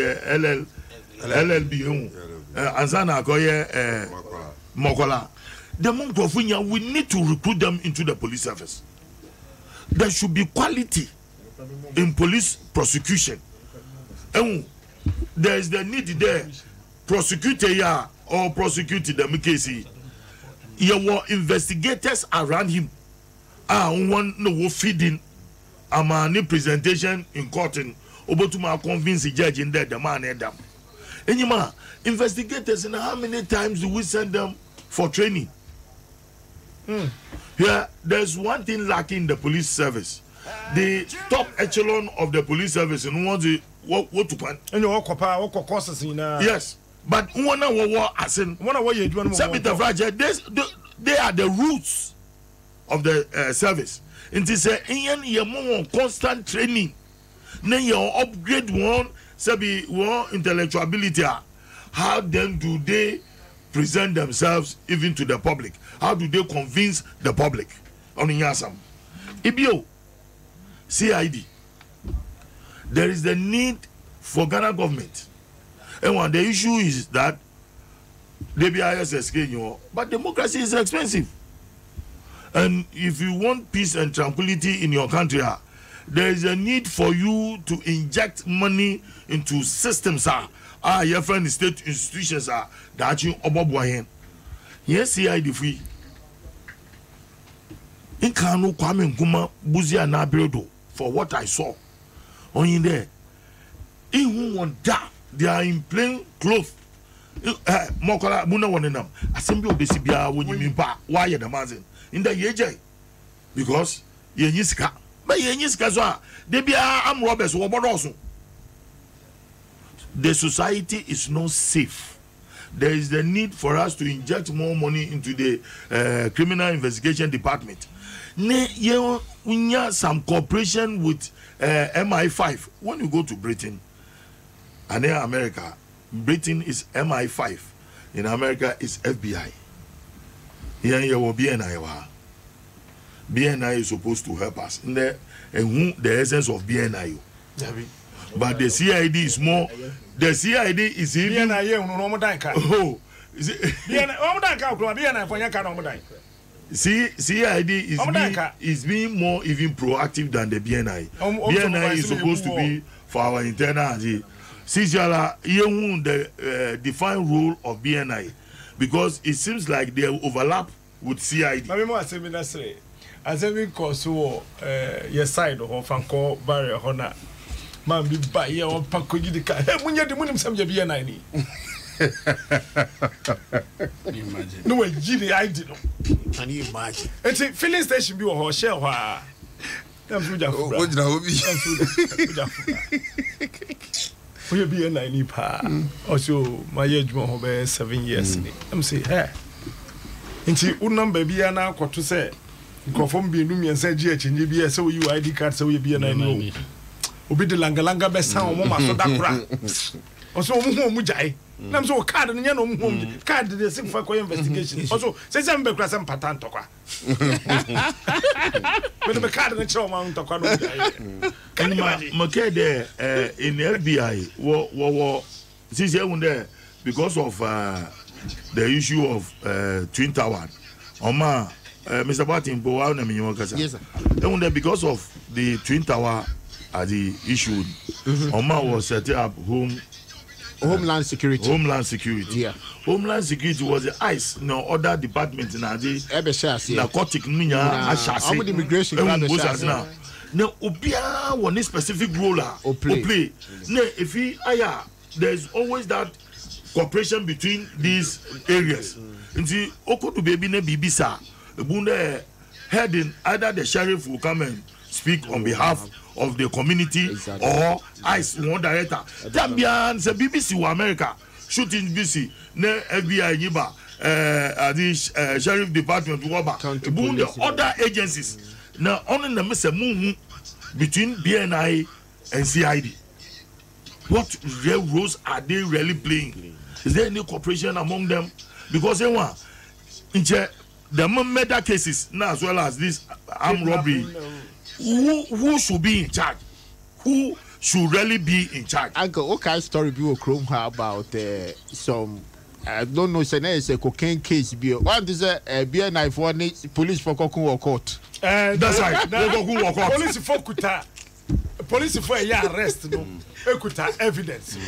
LLB. Ansana Koye Mokola. The monk of Winya, we need to recruit them into the police service. There should be quality in police prosecution. And there is the need there. Prosecutor or prosecute the case. There were investigators around him. One no feeding a man presentation in court and Obotuma convince the judge in there the man and them. And you ma investigators, and how many times do we send them for training? Yeah, there's one thing lacking in the police service. The top echelon of the police service and what to plan. And you walk courses in yes, but one as in one way you do they are the roots of the service. It is a more constant training. Then you upgrade one, say one intellectual ability. How then do they present themselves even to the public? How do they convince the public? On Yasam. Ibio, CID. There is the need for Ghana government. And one the issue is that DBIS is scaling, but democracy is expensive. And if you want peace and tranquility in your country, there is a need for you to inject money into systems. Your friend state institutions are that you obobwahen. Yes, CID free. In Kano Kwame Nkrumah Buzia na Beredo for what I saw. On in there. In who want that they are in plain clothes. Mokola Muna one them. Assembly of the CBA when you mean why you the mazin in the yeje because ye yiska. But ye yiska so they be am robbers wo bodoso. The society is not safe. There is the need for us to inject more money into the criminal investigation department. We have some cooperation with MI5. When you go to Britain and in America, Britain is MI5. In America, it's FBI. Here you will BNI. BNI is supposed to help us. And the essence of BNI. But the CID is more. The CID is even. Oh, CID is being more even proactive than the BNI. BNI is supposed to be for our internal. The defined role of BNI because it seems like they overlap with CID. As a because your side of Fanco Barrier Honor. Man, be by your Paco the car. When you're the winning some BNI. No way, Giddy, I did. Can you imagine? It's a filling station be a horse shell. What will be a 90 pa? Also, my age more 7 years. I'm saying, hey, and she would not be an hour to say, conform be Numi and say, GH and GBS, so you ID card, so you be a 90. Obi de langa best sound mama so that crack. Also, Mujai. Nam so card and Yano card the same for investigation. Also, say some backers and patent toka. With the card and show mount toka. Can you imagine there in FBI? Since you there because of the issue of Twin Tower, Oma Mr. Martin, yes, sir. And because of the Twin Tower the issue, Oma was setting up Homeland Security. Yeah. Homeland Security was the ICE, no other department in the narcotic immigration. Now, Obia one specific role play. Now, if there's always that cooperation between these areas. And see, Okoto baby ne bibisa, bunde heading either the sheriff will come and speak on behalf of the community or ICE one director. Tambian se BBC wa America shooting BBC ne FBI yiba the sheriff department woba bunde other agencies. Now, only the message between BNI and CID. What real roles are they really playing? Is there any cooperation among them? Because they want the murder cases now as well as this armed robbery. Who should be in charge? Who should really be in charge? Uncle, what kind of story be Chrome about some? I don't know. It's a cocaine case. What is a BNI for police for Kokun court? That's right. Police for Kuta. Police for a arrest. No, Kuta evidence.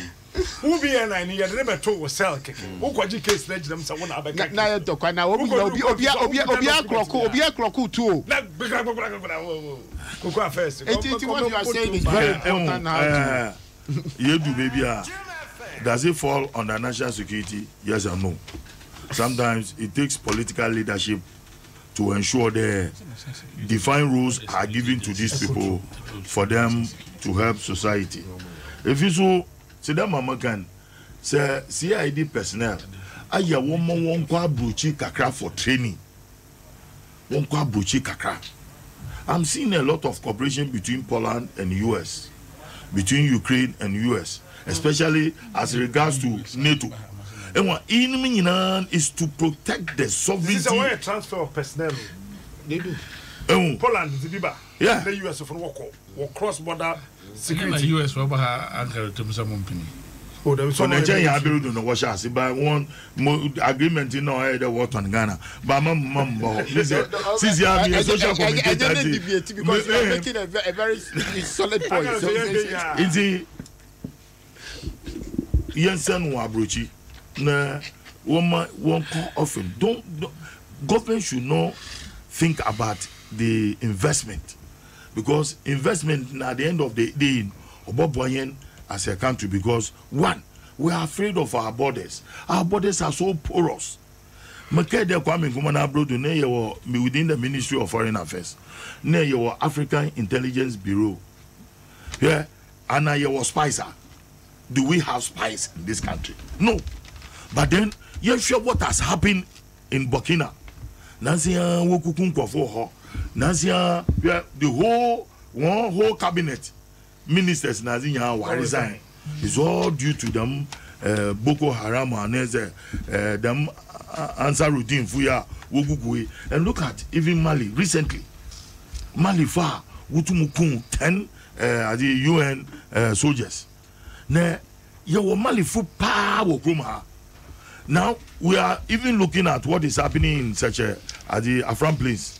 Who BNI ni never told was sell kicking. Who could you case let them someone have a now you talk now. Obia Kroku too. Cocoa first. What you are saying is very important now. You do baby. Does it fall under national security? Yes or no? Sometimes it takes political leadership to ensure the defined rules are given to these people for them to help society. If you so, see that mama can say CID personnel, aya one kwa bruchi kakra for training. One kwa bruchi kakra. I'm seeing a lot of cooperation between Poland and US, between Ukraine and US. Especially as regards to NATO. And what is to protect the sovereignty. This is a transfer of personnel. They do. Poland, Zibiba. Yeah. The US of or cross-border security. The US for Ankara to some company. Oh, there was some Nigeria build on the Washer. By one agreement in our head, what on Ghana. But since you have a social community, because you are making a very solid point. It's the Yensen Wabruchi. Na one often don't government should not think about the investment, because investment at the end of the day Oboboyen as a country, because one, we are afraid of our borders. Our borders are so porous. Makede Kwame Nkrumah abroad within the Ministry of Foreign Affairs. Ne your African Intelligence Bureau. Yeah, and your Spicer. Do we have spies in this country? No. But then, you sure what has happened in Burkina? Nansia Wokukun Kwafo, Nansia, the whole cabinet ministers Nazinya were resigned. It's all due to them Boko Haram and them Ansarudin Fuya Wokukui. And look at even Mali recently. Mali far Wutumukun 10 the UN soldiers. Now, you Mali fu power kroma. Now we are even looking at what is happening in such a at the Afram place.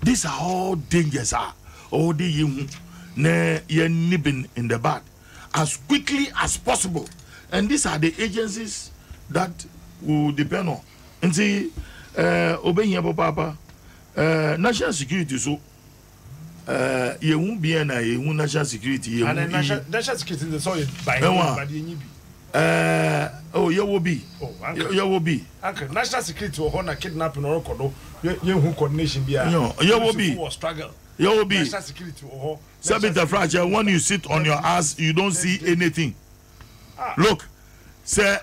These are all dangers. All the young nibbing in the bud as quickly as possible. And these are the agencies that will depend on. And see, obeying your papa, national security so. You won't be an national security. And national security is all by the oh, you will be. Oh, you will be. Uncle, national security or honor kidnapping or condo, you coordination be. You will be. Struggle. You will be. National security or Sabita fragile. When you sit on your ass, you don't see anything. Look, say,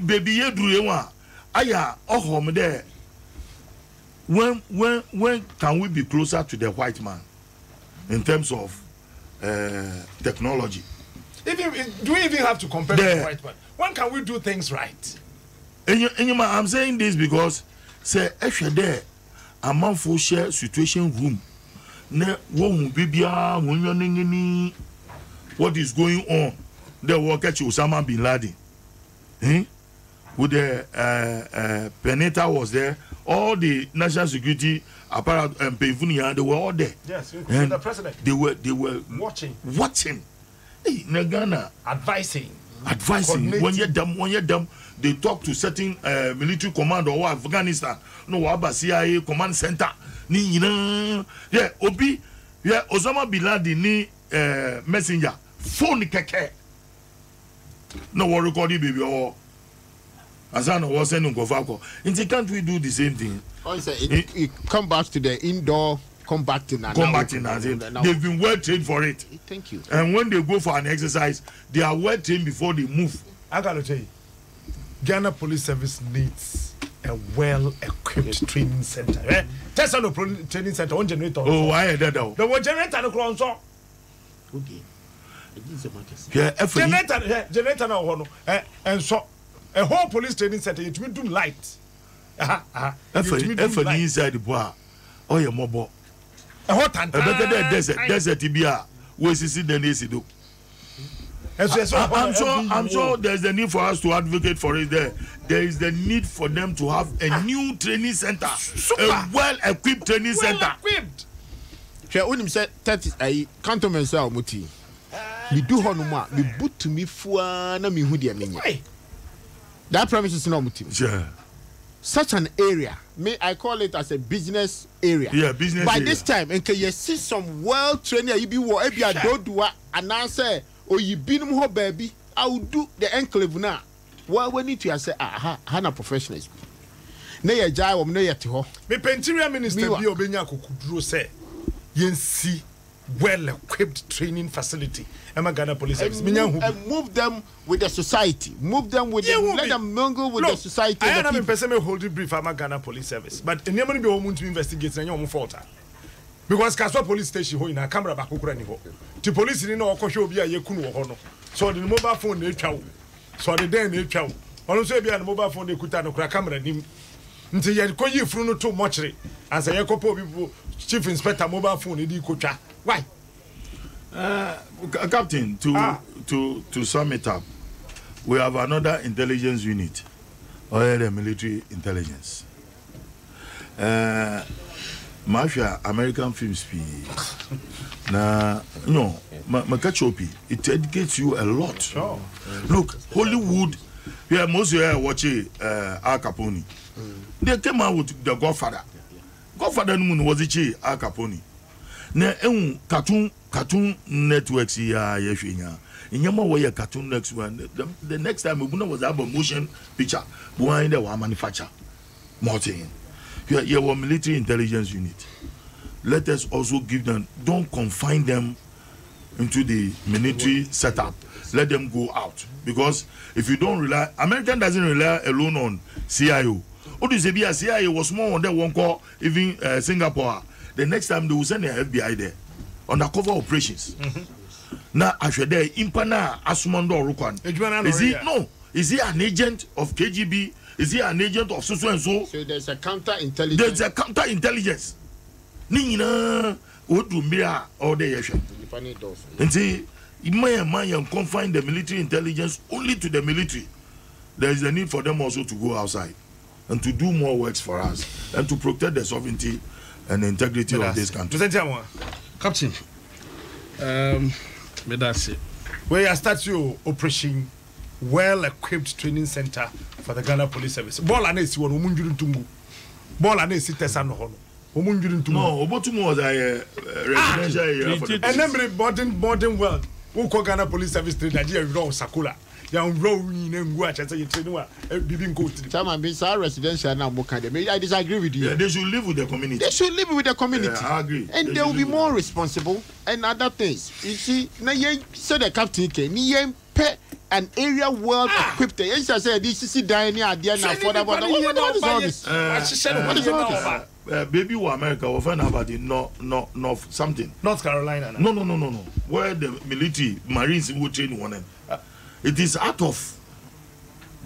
baby, you do you want? Aya, oh, home there. When can we be closer to the white man? In terms of technology, do we even have to compare with the white man? When can we do things right? I'm saying this because say if you're there, a man for share situation room. What is going on? They will catch Osama bin Laden. with the Peneta was there, all the national security apparat and Pevunia, they were all there. Yes, and the president. They were watching. Hey, Nagana advising. When you're dumb, they talk to certain military command or Afghanistan. No, Waba CIA command center. Yeah, Obi, yeah, Osama bin Laden ni messenger. Phone keke. No one recording baby or Asana was sending Govako. And can't we do the same thing? It come back to the indoor combating. They've been well trained for it. Thank you. And when they go for an exercise, they are well trained before they move. I gotta tell you, Ghana Police Service needs a well-equipped training center. Test on the training center on generator. Oh, I had that. The one generator the ground so. Okay. Generator now and so a whole police training center it will do light. If inside the bar, oh yeah, mobile. A hot and desert tibia. Where is it the AC do? I'm sure there's the need for us to advocate for it there. There is the need for them to have a new training center. A well-equipped training center. Unim said that is a cantonment cell muti. Me do honuma, me boot to me fua na me hudi amenya. That premise is not muti. Yeah. Such an area, may I call it as a business area. Yeah, business By area. this time, and can you see some well-trained you be what if you do and now say, oh, you be no more baby, I will do the enclave now. Well, we need to say, Hana professionals. Nay, a jai of nay at home. Me Penteria Minister Bio Benyako could say, Yensi well-equipped training facility. Ghana Police Service. And move them with the society. Move them with let them mingle with the society. I am a person holding brief at Ghana Police Service, but in Yemen be home to investigate and your fault. Because Kaswa Police Station in a camera back Ukraine. The police in no Kosho be a Yakunu Hono. So the mobile phone they chow. So the day they chow. Also be a mobile phone they could have no camera. Until you call you through no too much. As a Yakopo people, Chief Inspector mobile phone, they could. Why? Captain, to sum it up, we have another intelligence unit, or the military intelligence. Mafia American film speed. Now, no, Makachopi, it educates you a lot. Sure. Look, Hollywood, yeah, most of you watching Al Capone. They came out with The Godfather. Godfather was it Al Capone. Na cartoon networks here in Yama way cartoon next one. The next time we was have a motion picture behind the one manufacture. Martin. You are military intelligence unit. Let us also give them, don't confine them into the military setup. Let them go out. Because if you don't rely, American doesn't rely alone on CIO. What do you say? CIA was more on that one call, even Singapore. The next time they will send the FBI there. Undercover operations. Now, after there, Impana Asumando Rukwan. Is he an agent of KGB? Is he an agent of so and so? So there's a counterintelligence. There's a counterintelligence. Nina, what do me all day? And say, you confine the military intelligence only to the military. There is a need for them also to go outside and to do more works for us and to protect the sovereignty and the integrity of this country. Captain, that's it. Where you start your operation, well-equipped training center for the Ghana Police Service. Ball and AC one umunjuru tungu. Ball and AC tesano hono. Umunjuru tungu. No, Obotumo was a residential area for the police. And then modern world. Who call Ghana Police Service to Nigeria? You know Sakula. I disagree with you. Yeah, they should live with the community. They should live with the community. Yeah, I agree. And they will be more responsible and other things. You see, now you said the captain can pay an area well equipped. Yes, I said this is dying idea now for that. What is all this? What is all this? Baby, America will find about the North something. North Carolina. No. Where the military Marines will train one. It is out of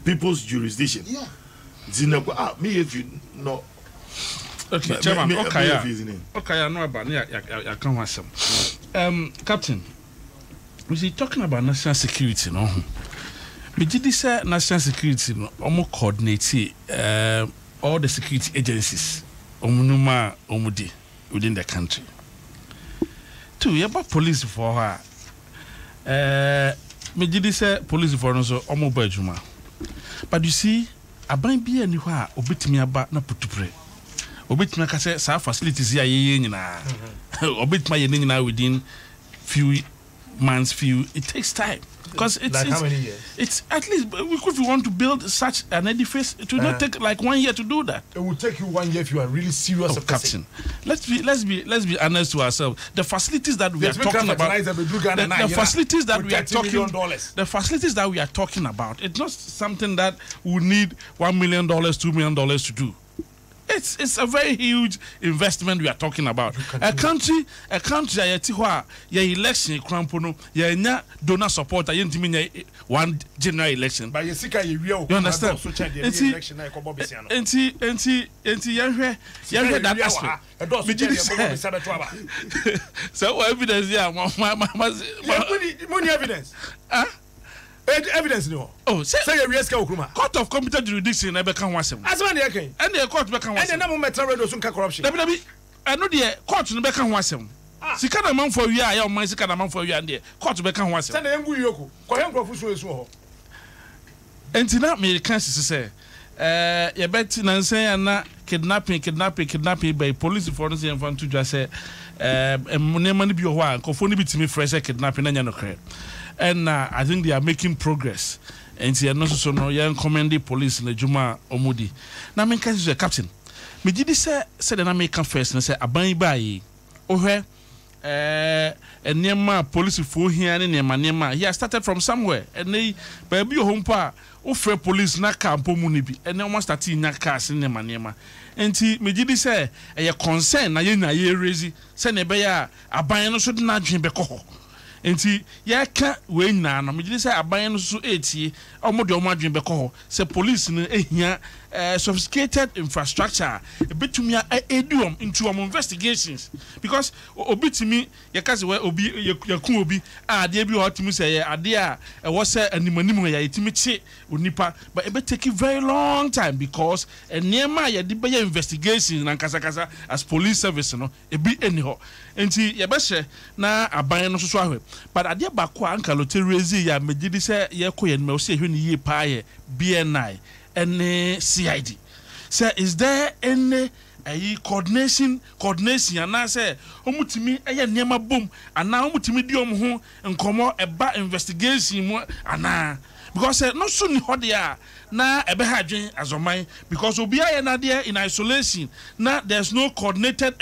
people's jurisdiction. Yeah. It's in me if you know. Okay, Chairman. Okay, I know about I can't watch some. Captain, we see talking about national security, no? Mijidi say national security no omo coordinate all the security agencies omunuma omudi within the country. Two, you about police for her. Mijidi say police for no so omo bajuma. But you see, aban bi anihwa obetimi aba na putupre. Obetimi aka say sa facilities ya ye nyina. Obetimi ye nyina within few months, it takes time. Because it's like how many years? It's at least if we want to build such an edifice, it will not take like 1 year to do that. It will take you 1 year if you are really serious. Oh, Captain, let's be honest to ourselves. The facilities that we are talking about, the facilities that we are talking, the facilities that we are talking about, it's not something that we need $1 million, $2 million to do. It's a very huge investment we are talking about. A country that your election crampono, your donor support, one general election. But you understand? That aspect. So what evidence? Evidence. Evidence no. Oh, say you risk Okruma. Court of competent jurisdiction na be kan wasem. As man dey kan. And the court be kan wasem. And na mo metal radio so nka corruption. Dabi I know the court no be kan wasem. Sika na man for wi a ya o man sika na man for wi and the court be kan wasem. Say na yengu yoko. Ko hen crofo so esu ho. Entina American say ye bet na nsen na kidnapping by police for no say fan to just say nema ni bi ho a nkofo ni bitimi fresh kidnapping na nya no kre. And I think they are making progress. And they are not so no young commanding police in the Juma Omudi. Now, I can say, Captain, me did say the American first and say, Aban Bayi, oh, and near my police for here and near my name. He has started from somewhere, and they, baby, home pa, offer police na campo munibi, and no one starting na cars in my name. And he, me did say, a concern, I ye raising, send a bear, Aban should not drink beco. Enti ya ka we na no me say aban no so eti omo adwen be ko say police no ehia sophisticated infrastructure betumi eduum into investigations because obitimi ya ka say we obi yakun obi ade bi hotimi say ade a wo say animanim ya etimi che onipa but it be take very long time because enema ya de be investigations na kasa as police service no e bi eniho enti ya be hye na aban no so ahwe but ade ba ko anka loterezi ya megidi say ye koye no say hwe ni ye pa ye BNI and CID. So is there any coordination and I say omutimi eye niema boom and now omutimi di omho nkomo eba investigation ana because no so ni hodia na ebe ha adwen azoman because obi aye na there in isolation na there's no coordinated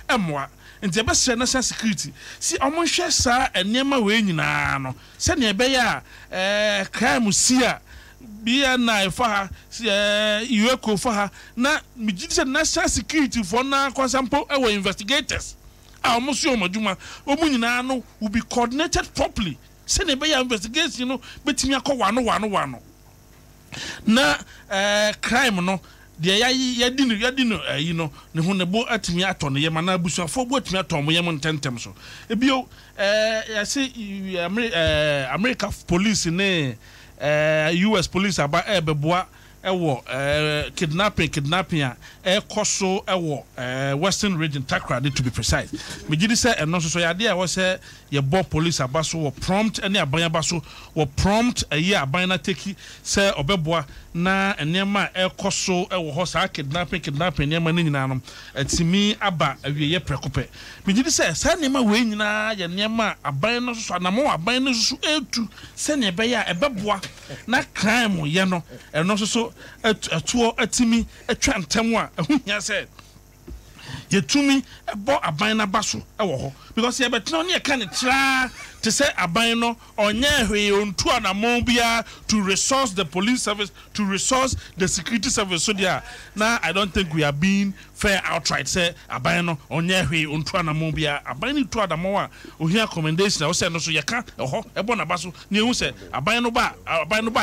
emwa nti ebe se national security si omo hwe sa niema we nyina no se ne ebe ya crime sia BNI for her, UECO for her. Now, national security for now, for example, our investigators. Our Monsieur Majuma, Omunino will be coordinated properly. Send a better investigation, you know, but me a one. Now, crime, no. You know, the Honebo at me at on the Yamana Bush for what me at on Yaman Tentem so. Ebio, I say, America police in US police about Ebeboa kidnapping koso Western region Takrady to be precise. Me did say and also so idea was your board police abaso were prompt any abanya baso were prompt a year abana take say obeboa na enema koso hosa kidnapping nema ni nyina no atimi aba awie prekope. Me did say nema we nyina ye nema aban no so anamo aban no so etu se ne be ya ebeboa na crime ye no eno so atuo atimi atwa ntem a ahunya se yetumi ebo aban na baso ewo ho because ye betno ne ka ne tra to say aban no onye hwe ontu anamon bia to resource the police service, to resource the security service. So there now I don't think we are being fair outright say aban no onye hwe ontu anamon bia aban ni tu adamon a ohia commendation o say no so ye ka ho ebo na baso ne hu say aban no ba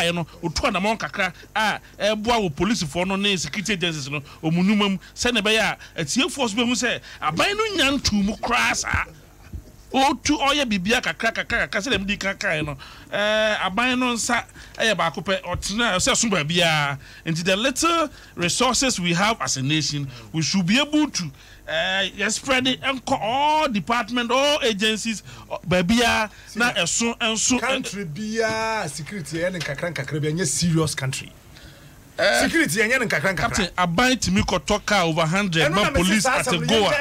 ye no otu anamon kakra a ebo a police for no ne security agencies no omunumam say ne be ya atie force be hu say aban no nyantu mu krasa o to oye bibia kakra se dem di kakra no aban no nsa ba ko pe otena se so ba bia into the little resources we have as a nation we should be able to spread it and all department all agencies babia na eso country bia security and kakra bia serious country security and kakra captain aban timi ko toka over 100 man police at a goa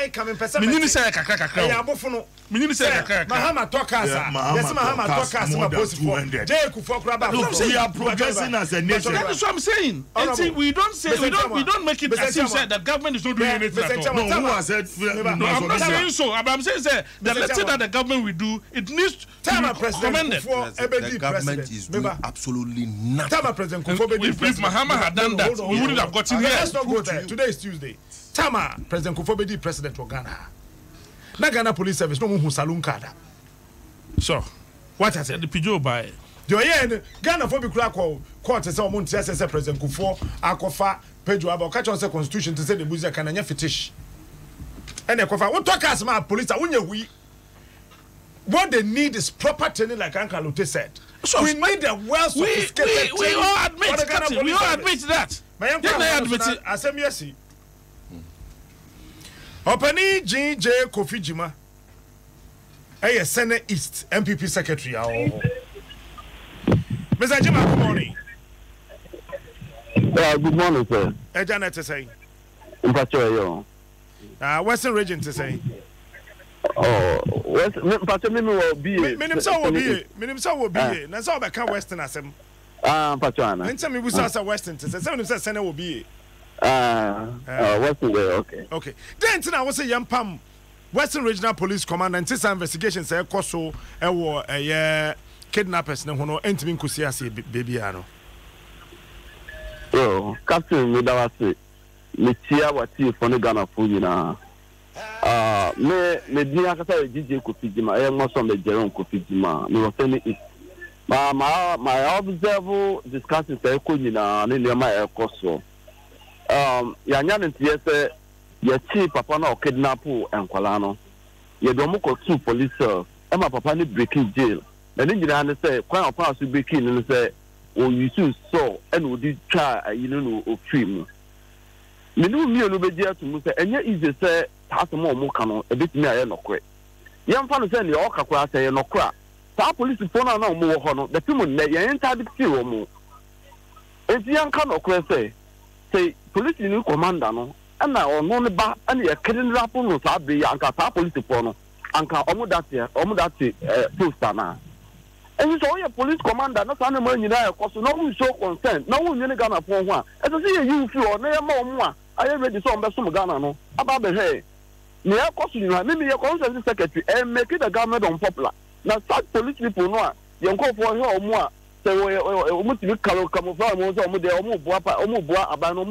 minini say kakra ya bofuno minini say kakra mahama toka sa yes mahama toka sa police for jay kufor kraba we are progressing as a nation. That's what I'm saying. We don't say we don't make it as if said that government is not doing anything at all. No, who has said I'm not saying so. I'm saying the little that the government will do, it needs to be commended. The government is doing absolutely nothing. Tama President Kufuor if Mahama had done that, we wouldn't have gotten here. Let's not go there. Today is Tuesday. Tama President Kufuor President of Ghana. Na Ghana Police Service no mu saloon card. So, what I said the Pijo by the Ghana for be court say omo ntia say President Kufuor akofa Pedro aba catch on say constitution to say the busia can anya fetish. And akofa what talk as ma police unya hui. What they need is proper training like Uncle Lute said. So we need a well sophisticated we all admit that. We all admit that. Asem yesi. Openi J Kofi Jima. Senate East MPP Secretary. Mr. Jima, good morning. Good morning, sir. Janet to say. Western region to say. West, Pacho, will be. Minimum will be. That's all about Western Assem. Pachana. And some people say Western to say. Some say Senate will be. Western way, okay. Okay. Then I was a young Pam. Western Regional Police Command and this investigation say Koso kidnappers no hono entimi nkusi ase baby ano. So, Captain Medawase, me tia wati for Ghana for nyina. Me dia kasa DJ Kofijima, mo so me Jerome Kofijima, me was saying it. My observe discussing say ko nyina ne nema e koso. Ya nya ntie say ye chi papa na kidnap enkwala no. Ye do mo ko two police ma papa ni breaking jail. Na ni nyina ne say kwan opa so breaking ne say o yusu so and o di try no o film. Me no mi no be dia to mo say enye easy say asemo mo ka no e betimi aye nokwe. Ye mfa no say ne o kakwa say ye nokwa. Sa police phone na mo wo ho no the people ne ye interdict wo mo. Enti yan ka nokwe say police ni commander no ana ono ne ba ana ye kidin rapo no sa be anka sa police phone no anka omo that poster na. And so your police commander no say na man nyina e koso no we show consent no we nyene Ghana phone ho a e say you feel na ye ma omo a aye ready so mbe so Ghana no aba be he me e koso nyina me ye consent secretary and make the government unpopular na such police people no a ye nko for he omo a say omo ti kalo camouflage mo so omo de omo boa aban no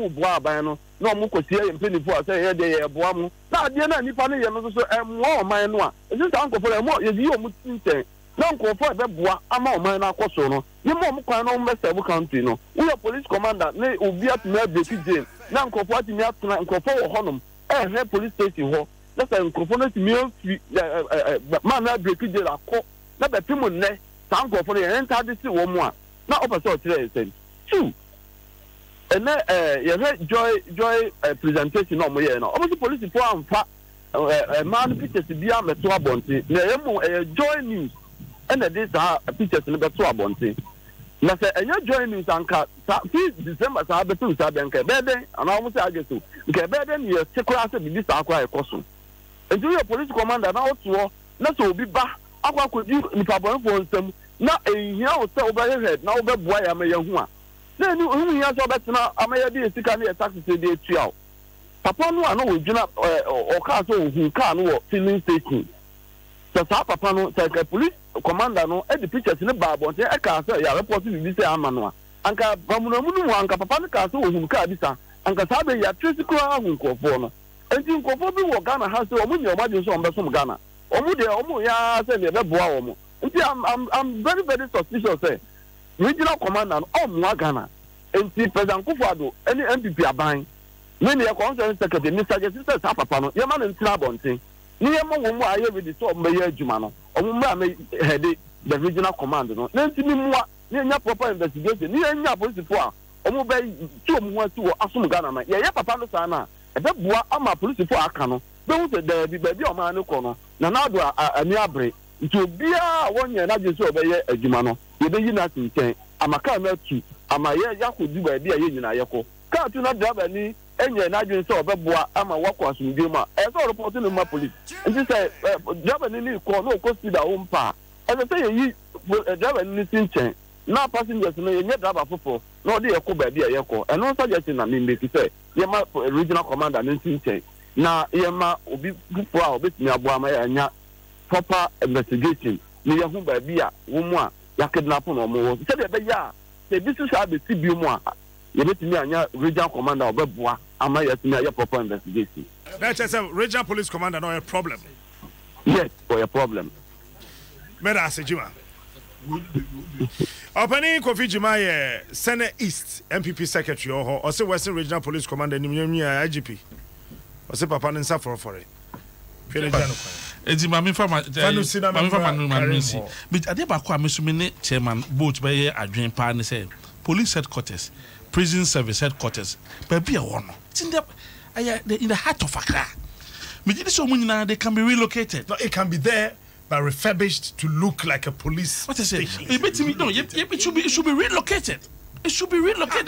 no omo ko tie mpeni fo say ye de ye boa mo na ade na nipa ne ye no so mo oman no a e say anko for mo ye yi omo tinten na nko for be boa ama oman na akoso no ni mo kwan no mo serve country no we police commander ne obi atuna break jail na nko for atimi atuna nko for wo honom he police station ho na say nko for na timi man na break jail akọ na be pimu ne sa nko for ye enter this wo mo a na opese o kire sen two and joy presentation no mo ye no obviously police for amfa man pictures bia meto abonte na yemu joy news and this pictures no beto abonte na say enye joy news anka December sa beto sa benka bebe ana almost ageso nke bebe ni ye sekura se bi sa akwa ekoso enti your police commander na oto na so obi ba akwa kwodi nipa bon fo nsam na ehia o se oba head na oba bua ya me hu a na ni hu ya so betina amaya bi esika na taxi se dey tuao papa no ano we dwuna o ka so hu ka no wo filling station so sa papa no say police commander no e the pictures ne ba bonte e ka so ya report bi say ama no anka bamunamu no anka papa no ka so hu ka bi sa anka sa be ya trace kura hu nkofo no enti nkofo bi wo Ghana ha so omu nyi omaje so ombe so Ghana omu de omu ya say le be boa omu enti I'm very very suspicious say regional commander omu Ghana enti President Kufuor any MPP aban when the concerned secretary Mr. Justice sa papa no ye man ntina bonten ni yɛ ma wɔn mu a yɛ ready so ɔmo bɛyɛ adwuma no ɔmo mu a mɛ head the regional command no na nti ni mu a ni nya proper investigation ni nya police fo a ɔmo bɛ ti ɔmo ho ati wɔ asom Ghana ma yɛ papa no saa na ɛbɛ bua ama police fo aka no bɛ hu sɛ dɛbi baabi a ɔmo ano kɔ no na na do ani abre nti obiara wɔnyɛ na gye so ɔbɛyɛ adwuma no yɛbɛyi na ati nkyɛn ama kaa na tu ama yɛ yakɔdu baabi a yɛ nyina yɛkɔ kaa tu na driver ni enye na adwene sɛ ɔbɛboa ama wakɔ asomdwe mu a ɛsɛ ɔrepɔto ne ma police nti sɛ driver ni kɔ na ɔkɔ speed a wɔmpa ɛsɛ sɛ yɛyi driver ni si nkyɛn na passengers no yɛnyɛ driver foforɔ na ɔde yɛkɔ baabi a yɛkɔ ɛno nsa gyɛte na membɛfi sɛ yɛma regional commander no nsi nkyɛn na yɛma obi foforɔ a ɔbɛtumi aboa ma yɛanya proper investigation na yɛho baabi a wɔn mu a yɛakidnap na ɔmo wɔ sɛdeɛ ɛbɛyɛ a sɛ ebi so saa bɛsi bio mu a yɛbɛtumi anya regional commander ɔbɛboa ama yɛtumi ayɛ proper investigation. That's a regional police commander no a problem. Yes, for a problem. Meda Asejima. Opening Kofi Jima Senate East MPP secretary or say Western Regional Police Commander Nimyamia IGP. Or say Papa Ninsa for it. Eti mami fama manunsi but ade ba kwa mesumene chairman boat be adwen pa ne say police headquarters prison service headquarters baby a wono in the heart of Accra me did so munyina they can be relocated. No, it can be there but refurbished to look like a police what I say station. It should be relocated. It should be relocated.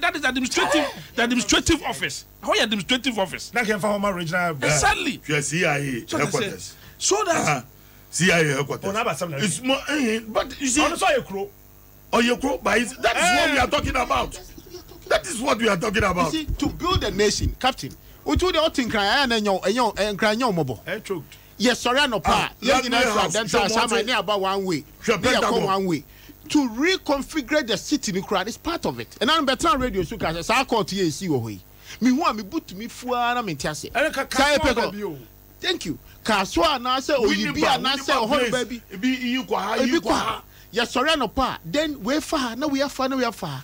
That is the administrative office. How is administrative office? That can form a regional. Exactly. CIA headquarters. So that CIA headquarters. It's more, but you see, or your crow, but that is what we are talking about. That is what we are talking about. You see, to build a nation, Captain. We told the thing crying and crying mobile. Yes, sorry, no pa. Yes, about 1 way. One way. To reconfigure the city in crowd is part of it. And I'm better radio so cause I call TAC away. Me want me boot me fuana mentiase. Thank you. Kaswa na say Oyibi na say Ohon baby. Be you kwa. Yes, sorry no pa. Then we far, now we are far, now we are far.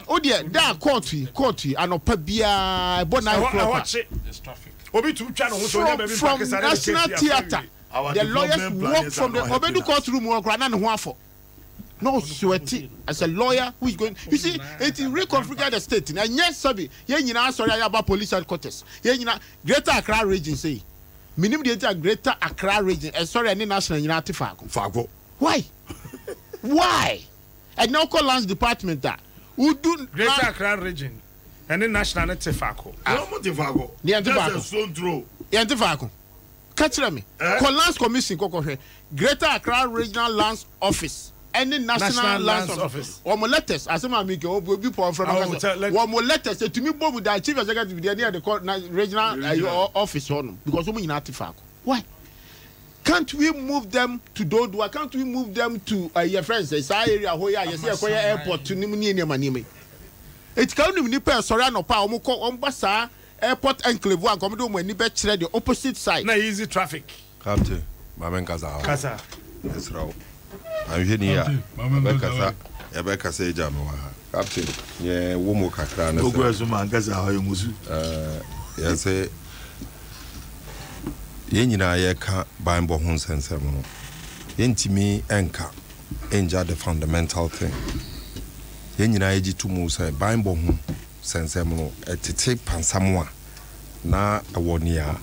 Oh dear, that court anopa bia bona watch it. There's traffic. Obi to channel from National Theatre. The lawyers walk from the Obedu courtroom or Granan Huafo. No sweaty as a lawyer who is going. You see, it reconfigure the state. And yes, Sabi, yeah, sorry about police headquarters. Yeah, Greater Accra region say. Minimum data Greater Accra region. Sorry, any national United Fago. Why? Why? And now call Lands Department that who do Greater Accra region and then national Fago. Fago. The Antifago. Stone throw. The Antifago. Catch me. Call Lands Commission. Greater Accra Regional Lands Office. Any national lands office. Or more letters, as I make will be from one more letters to me, Bob, the chief executive, the idea of the regional office on because we in artifact. Why? Can't we move them to Dodua? Can't we move them to your friends? It's area where you see a airport to Nimini. It can't be per Sorano Power, Ombasa, airport enclave, one commodore when you bet the opposite side. No easy traffic. Captain, Mamen Kaza. That's right. I'm here. Rebecca say Jamo. Captain, yeah, Womo Kakran. Yes, Yenina Yaka, Bimbo Hons and Semono. Yentimi Enka, Enja the fundamental thing. Yenina Eji to Musa, Bimbo Hon, Sensemono, a Tite Pansamoa, na a 1 year,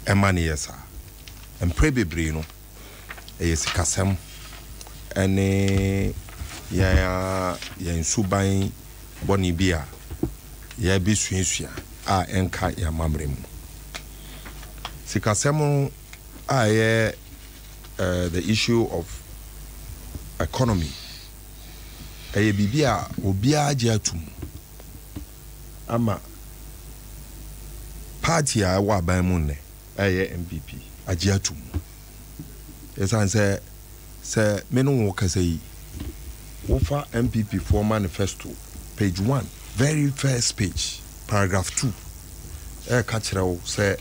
a maniesa, and Prebe Brino, a Casem. Ene ya nsuban boni bia ya bi sunsua a enka ya mamrem sikasemo a the issue of economy e bibia obia age atum ama party a wa ban mu ne MPP age atum esan se menu wo kasai wofa MPP for manifesto page 1 very first page paragraph 2 kachira wo se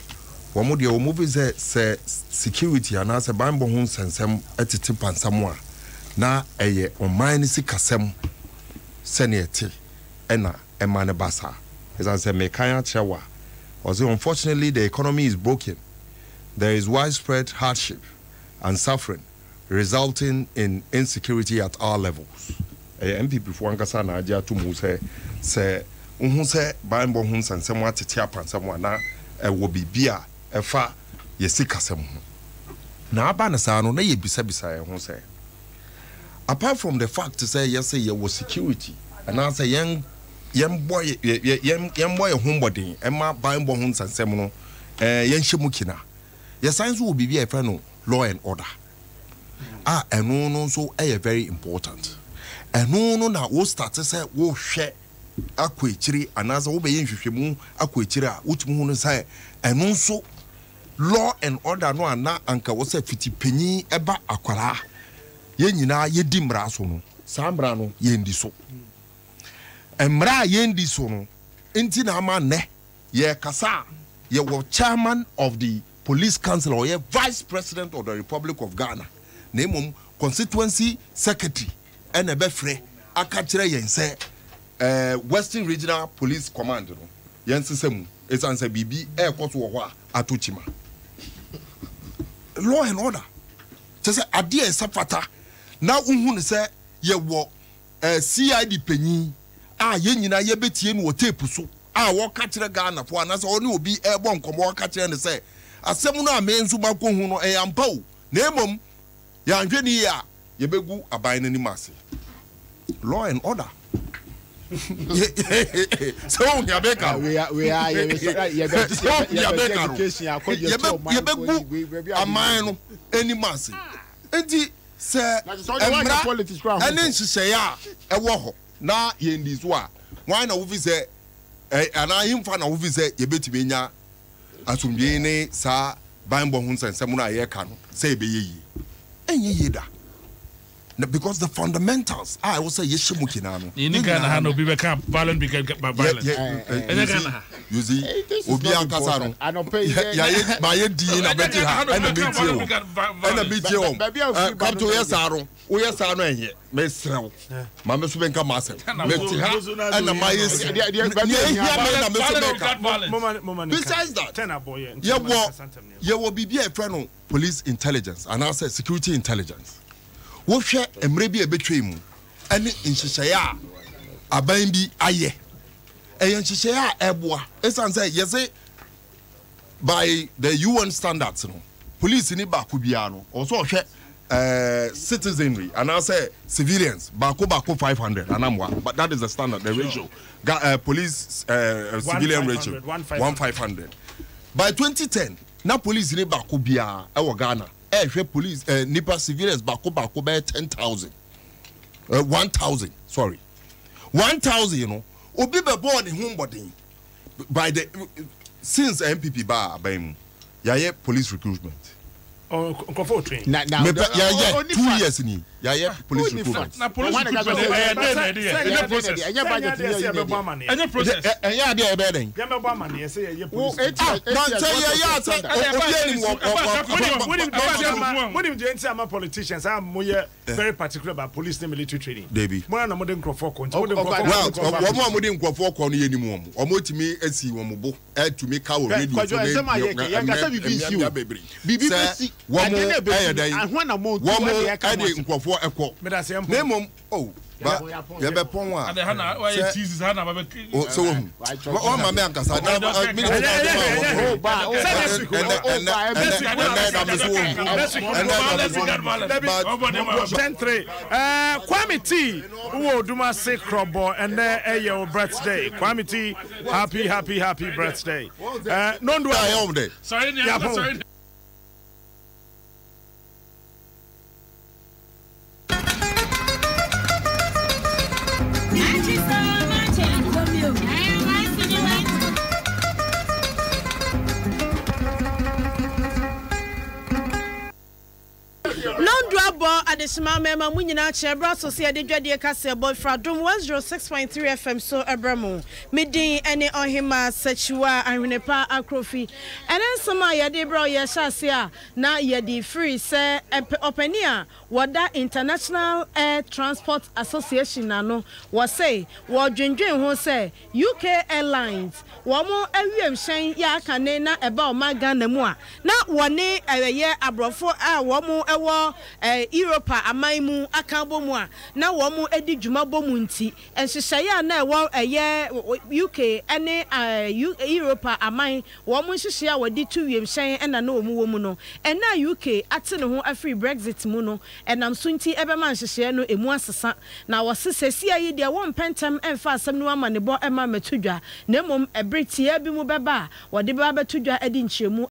wo mo de wo mo se security ana se banbo ho sensem etete pansamo a na eye oman si kasem senete ena emane basa as I say me kan achira wa unfortunately the economy is broken there is widespread hardship and suffering resulting in insecurity at all levels. MPP for Ankasa na adia to mu say unhu say Bible hun sansem wa tete apansam wa na wo bibia efa yesikasem ho. Na aba na sa no na ye bisa ye ho say. Apart from the fact to say yes say was security and answer young boy homebody Emma Bible hun sansem no yen hemukina. Your science will be a friend law and order. And no so very important. And no na wo start say wo hwe akwechiri anaza wo be yenhwehwemu akwechira wutumu no say and so law and order no ana anka wo say fiti panyi eba akwara ye nyina ye di mra so no sambra no ye ndi so emra ye ndi so no enti na ama ne ye kasa ye wo chairman of the police council or ye vice president of the Republic of Ghana nemum constituency secretary and a befre akachire yen say Western Regional Police Command no yen sesemu it's answer bibi koso wo ho atochima law and order say ade e safata na unhu ne say ye wo CID panyi ye nyina ye betie no tape so wo ka kire Ghana fo anase oni obi bo nkomo wo ka kire ne say asemu no amenzu bako hu no ampa o na emom ya nhweni ya ye begu aban ni mase law and order. So ya beka we are aman no any mase enti se emra ene nhye ya ewo ho na ye ndi so a why na wo fi se ana himfa na wo fi se ye betime nya asumdwe ne sa Bible hun sansem no ayeka no say be yi enye yeda because the fundamentals I will say yeshimuki na no ni Ghana ha no bi be ka violent violent enye Ghana you see obi ankasa no ya ba ye di na beti ha na metie o come to yesaro o yesaro enye me srew ma me so be nka ma asem meti ha na ma yes besides that ye wo bibia e friend no police intelligence and I say security intelligence wo hwe emre bi ebetwe mu ene nhyehyaya aban bi aye nhyehyaya eboa esan say yes by the UN standards no police ni ba ko bia no also hwe citizenry and I say civilians ba ko 500 anamwa but that is the standard the ratio police civilian ratio 1/500 by 2010 na police ni ba ko bia e wo Ghana police nipa civilians bako by 10,000 1,000 sorry 1,000 you know obi be born in homebody by the since MPP ba abam yaye police recruitment Nkofo train na 2 years ni yaye police recruitment na police recruitment any process enya dey be den ya me bo amane say ye police when you dey enter politicians am moye very particular about police and military training mo na mo dey Nkofo ko nti mo dey Nkofo wo mo dey Nkofo ko no ye nimu o mo timi asi wo mo bo tumi ka wo radio so bibi wo mo ahwana mo Nkofo ekọ na mom oh ba ye be pon wa ade hana wa ye teases hana ba be so wo ma me ankasa na Kwame T wo duma say krobo and your birthday Kwame T happy birthday no do I home day sorry de shima mema mu nyina chebra so se de dwade kase boy fradom 106.3 FM so ebramo medin ene ohima sachiwa ahwenepa akrofi ene nsema ye de bra ye hyase a na ye di free se openia wada International Air Transport Association ano wo say wo dwendwen ho say UK Airlines wo mo awiem hyen ya kane na eba o maga na mu a na wone ye abrofo a wo mo ewo Europe amaimu akambo mu a na wo mo edi dwuma bomu nti enhyehyeye na ewo UK ene Europe amai wo mo nhyehyeye a wadi tu wiem hyen ena na wo mu no ena UK ate ne ho afri Brexit mu no enam sunti ebema nhyehyeye no emu asesa na wo sesesi ayi de wo mpentem emfa asem no ama ne bo ema metudwa na mom ebretie bi mu beba wo de ba betudwa edi nkyemu